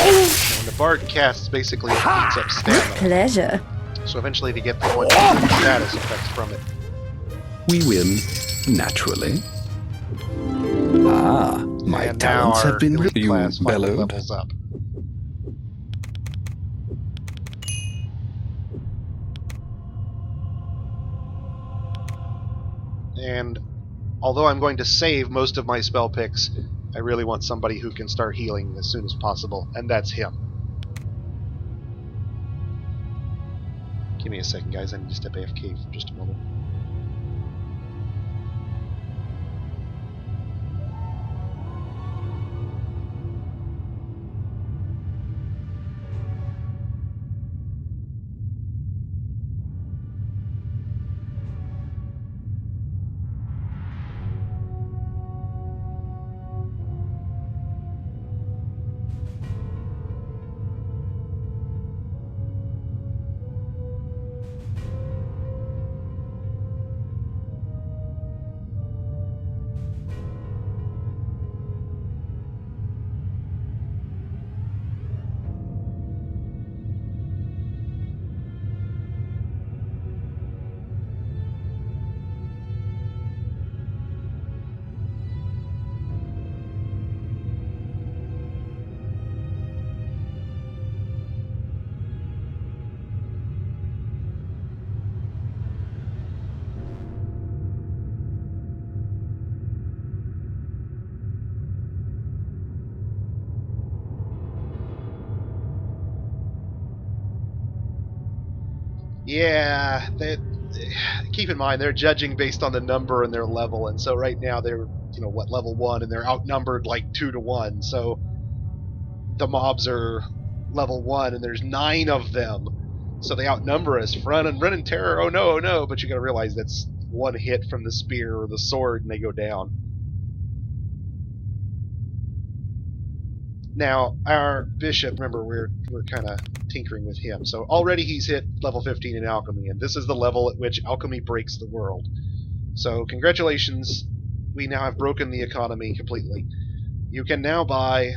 And the bard casts basically it eats up With stamina. pleasure. So eventually to get the one status effects from it. We win, naturally. Ah, my And now talents our have been elite you class finally bellowed. levels up. And although I'm going to save most of my spell picks, I really want somebody who can start healing as soon as possible, and that's him. Give me a second, guys. I need to step AFK for just a moment. Yeah, keep in mind they're judging based on the number and their level, and so right now they're level 1, and they're outnumbered like 2 to 1. So the mobs are level 1, and there's 9 of them, so they outnumber us. Run and terror! Oh no, oh no! But you got to realize that's one hit from the spear or the sword, and they go down. Now, our bishop, remember, we're kind of tinkering with him. So already he's hit level 15 in alchemy, and this is the level at which alchemy breaks the world. So congratulations, we now have broken the economy completely. You can now buy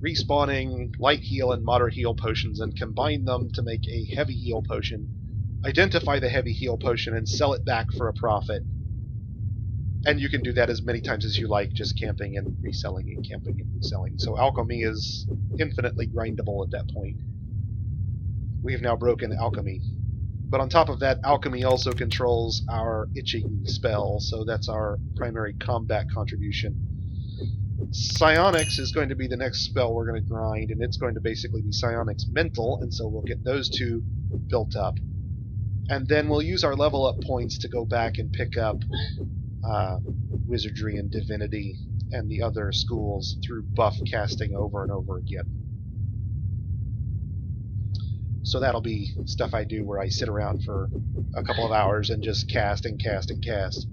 respawning light heal and moderate heal potions and combine them to make a heavy heal potion, identify the heavy heal potion, and sell it back for a profit. And you can do that as many times as you like, just camping and reselling and camping and reselling. So alchemy is infinitely grindable at that point. We have now broken alchemy. But on top of that, alchemy also controls our itching spell, so that's our primary combat contribution. Psionics is going to be the next spell we're going to grind, and it's going to basically be Psionics Mental, and so we'll get those two built up. And then we'll use our level up points to go back and pick up Wizardry and Divinity and the other schools through buff casting over and over again. So that'll be stuff I do where I sit around for a couple of hours and just cast and cast and cast.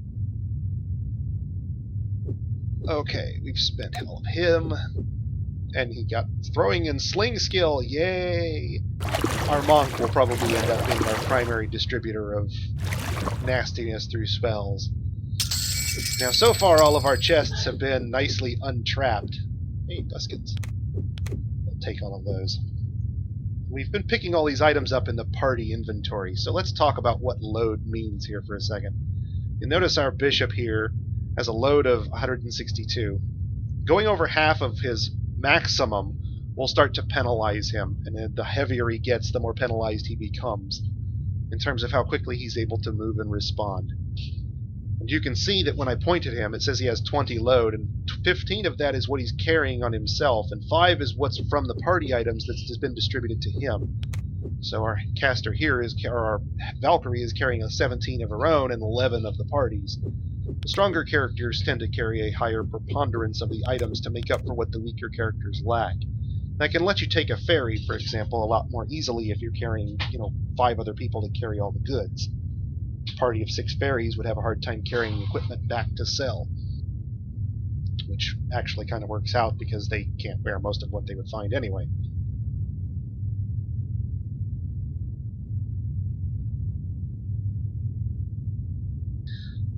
Okay, we've spent all of him. And he got throwing and sling skill. Yay! Our monk will probably end up being our primary distributor of nastiness through spells. Now, so far, all of our chests have been nicely untrapped. Hey, buskins. I'll take all of those. We've been picking all these items up in the party inventory, so let's talk about what load means here for a second. You'll notice our bishop here has a load of 162. Going over half of his maximum will start to penalize him, and the heavier he gets, the more penalized he becomes in terms of how quickly he's able to move and respond. And you can see that when I point at him, it says he has 20 load, and 15 of that is what he's carrying on himself, and 5 is what's from the party items that's just been distributed to him. So our caster here or our Valkyrie is carrying a 17 of her own and 11 of the party's. The stronger characters tend to carry a higher preponderance of the items to make up for what the weaker characters lack. That can let you take a fairy, for example, a lot more easily if you're carrying, 5 other people to carry all the goods. A party of 6 fairies would have a hard time carrying equipment back to sell, which actually kind of works out because they can't bear most of what they would find anyway.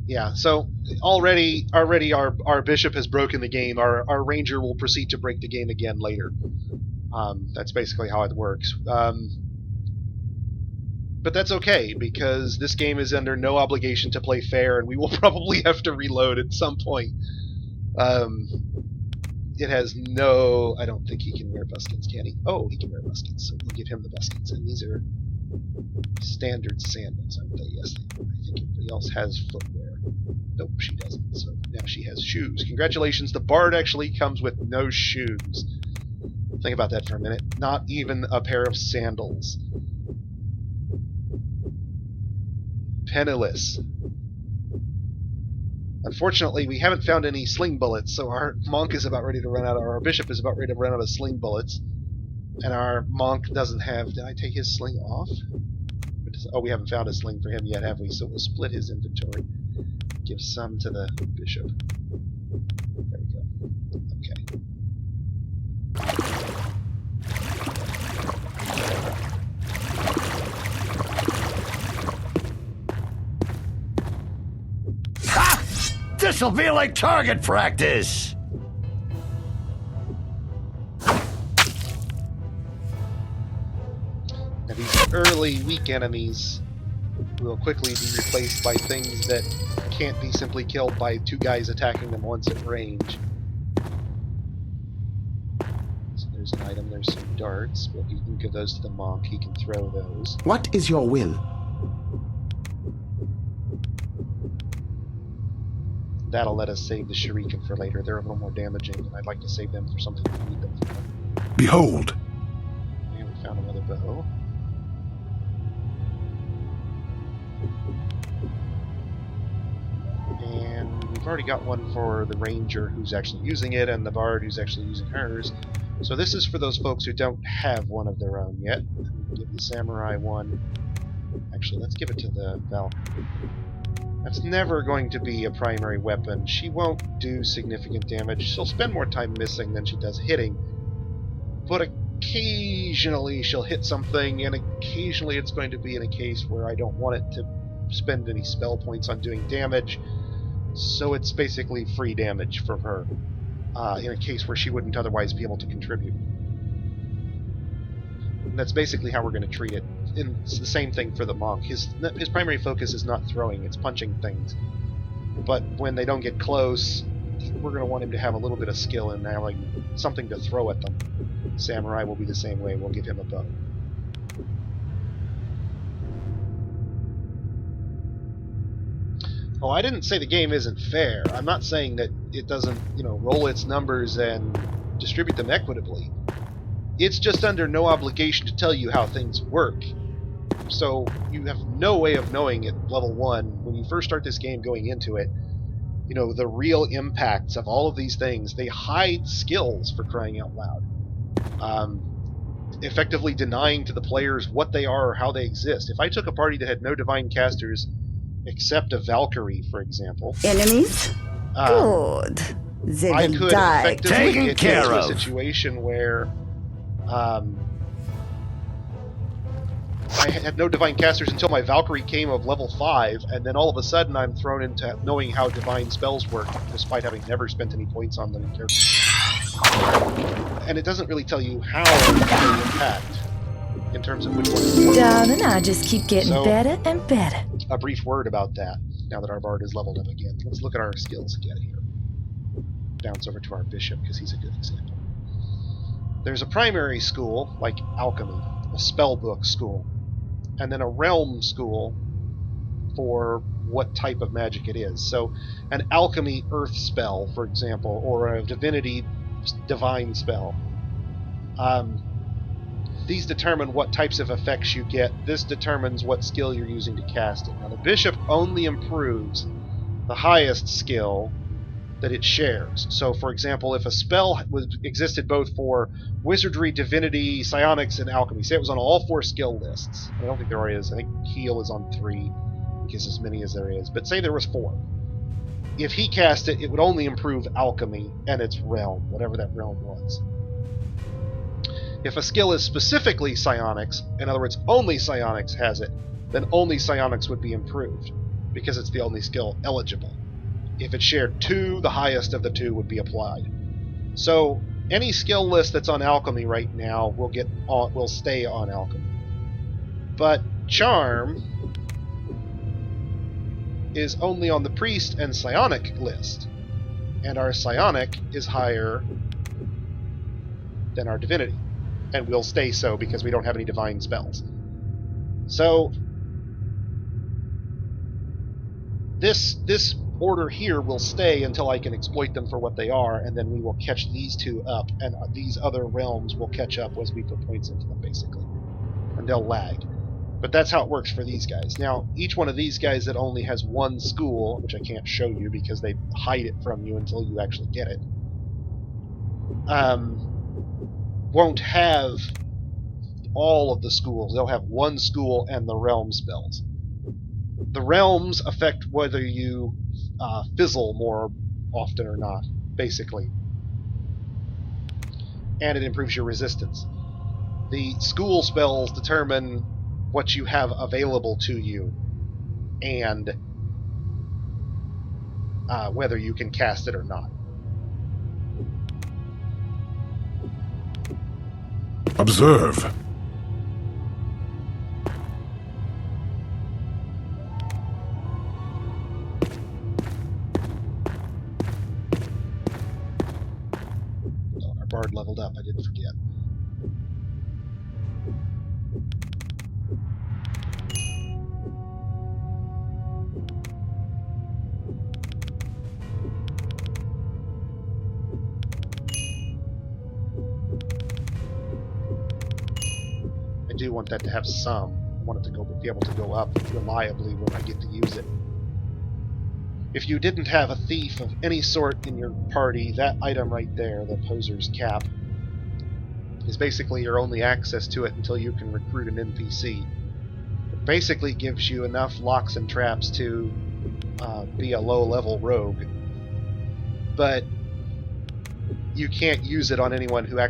Yeah, so already our bishop has broken the game. Our ranger will proceed to break the game again later. That's basically how it works. But that's okay, because this game is under no obligation to play fair, and we will probably have to reload at some point. It has no... I don't think he can wear buskins, can he? Oh, he can wear buskins, so we'll give him the buskins. And these are standard sandals, aren't they? Yes, they are. I think everybody else has footwear. Nope, she doesn't, so now she has shoes. Congratulations, the bard actually comes with no shoes. Think about that for a minute. Not even a pair of sandals. Penniless. Unfortunately, we haven't found any sling bullets, so our monk is about ready to run out, or our bishop is about ready to run out of sling bullets. And our monk doesn't have... Did I take his sling off? Oh, we haven't found a sling for him yet, have we? So we'll split his inventory. Give some to the bishop. There we go. Okay. Ha! This'll be like target practice! Now these early weak enemies will quickly be replaced by things that can't be simply killed by 2 guys attacking them once at range. So there's an item, there's some darts. Well, you can give those to the monk, he can throw those. What is your will? That'll let us save the shuriken for later. They're a little more damaging, and I'd like to save them for something we need them for. Behold! And we found another bow. And we've already got one for the ranger who's actually using it, and the bard who's actually using hers. So this is for those folks who don't have one of their own yet. Give the samurai one. Actually, let's give it to the Valkyrie. That's never going to be a primary weapon. She won't do significant damage. She'll spend more time missing than she does hitting. But occasionally she'll hit something, and occasionally it's going to be in a case where I don't want it to spend any spell points on doing damage. So it's basically free damage from her, in a case where she wouldn't otherwise be able to contribute. And that's basically how we're going to treat it. And it's the same thing for the monk. His primary focus is not throwing, it's punching things. But when they don't get close, we're going to want him to have a little bit of skill in having something to throw at them. Samurai will be the same way. We'll give him a bow. Oh, I didn't say the game isn't fair. I'm not saying that it doesn't, roll its numbers and distribute them equitably. It's just under no obligation to tell you how things work. So you have no way of knowing at level 1, when you first start this game going into it, the real impacts of all of these things. They hide skills, for crying out loud. Effectively denying to the players what they are or how they exist. If I took a party that had no divine casters except a Valkyrie, for example... Enemies? Good. They I will could die. effectively Taken get care into a of. situation where I had no divine casters until my Valkyrie came of level 5, and then all of a sudden I'm thrown into knowing how divine spells work, despite having never spent any points on them in character. And it doesn't really tell you how they impact in terms of which one is important. Darling, I just keep getting So, better and better. A brief word about that, now that our bard is leveled up again. Let's look at our skills again here. Bounce over to our bishop, because he's a good example. There's a primary school, like alchemy, a spellbook school, and then a realm school for what type of magic it is. So an alchemy earth spell, for example, or a divinity divine spell. These determine what types of effects you get. This determines what skill you're using to cast it. Now the bishop only improves the highest skill that it shares. So, for example, if a spell existed both for Wizardry, Divinity, Psionics, and Alchemy, say it was on all 4 skill lists. I don't think there is. I think Heal is on 3, in case as many as there is. But say there was 4. If he cast it, it would only improve Alchemy and its realm, whatever that realm was. If a skill is specifically Psionics, in other words, only Psionics has it, then only Psionics would be improved, because it's the only skill eligible. If it shared 2, the highest of the 2 would be applied. So any skill list that's on Alchemy right now will stay on Alchemy. But Charm is only on the Priest and Psionic list, and our Psionic is higher than our Divinity, and will stay so because we don't have any divine spells. So this order here will stay until I can exploit them for what they are, and then we will catch these 2 up, and these other realms will catch up as we put points into them, basically. And they'll lag. But that's how it works for these guys. Now, each one of these guys that only has 1 school, which I can't show you because they hide it from you until you actually get it, won't have all of the schools. They'll have 1 school and the realm spells. The realms affect whether you fizzle more often or not, basically. And it improves your resistance. The school spells determine what you have available to you, and whether you can cast it or not. Observe. Bard leveled up, I didn't forget. I do want that to have some. I want it to be able to go up reliably when I get to use it. If you didn't have a thief of any sort in your party, that item right there, the Poser's Cap, is basically your only access to it until you can recruit an NPC. It basically gives you enough locks and traps to be a low-level rogue, but you can't use it on anyone who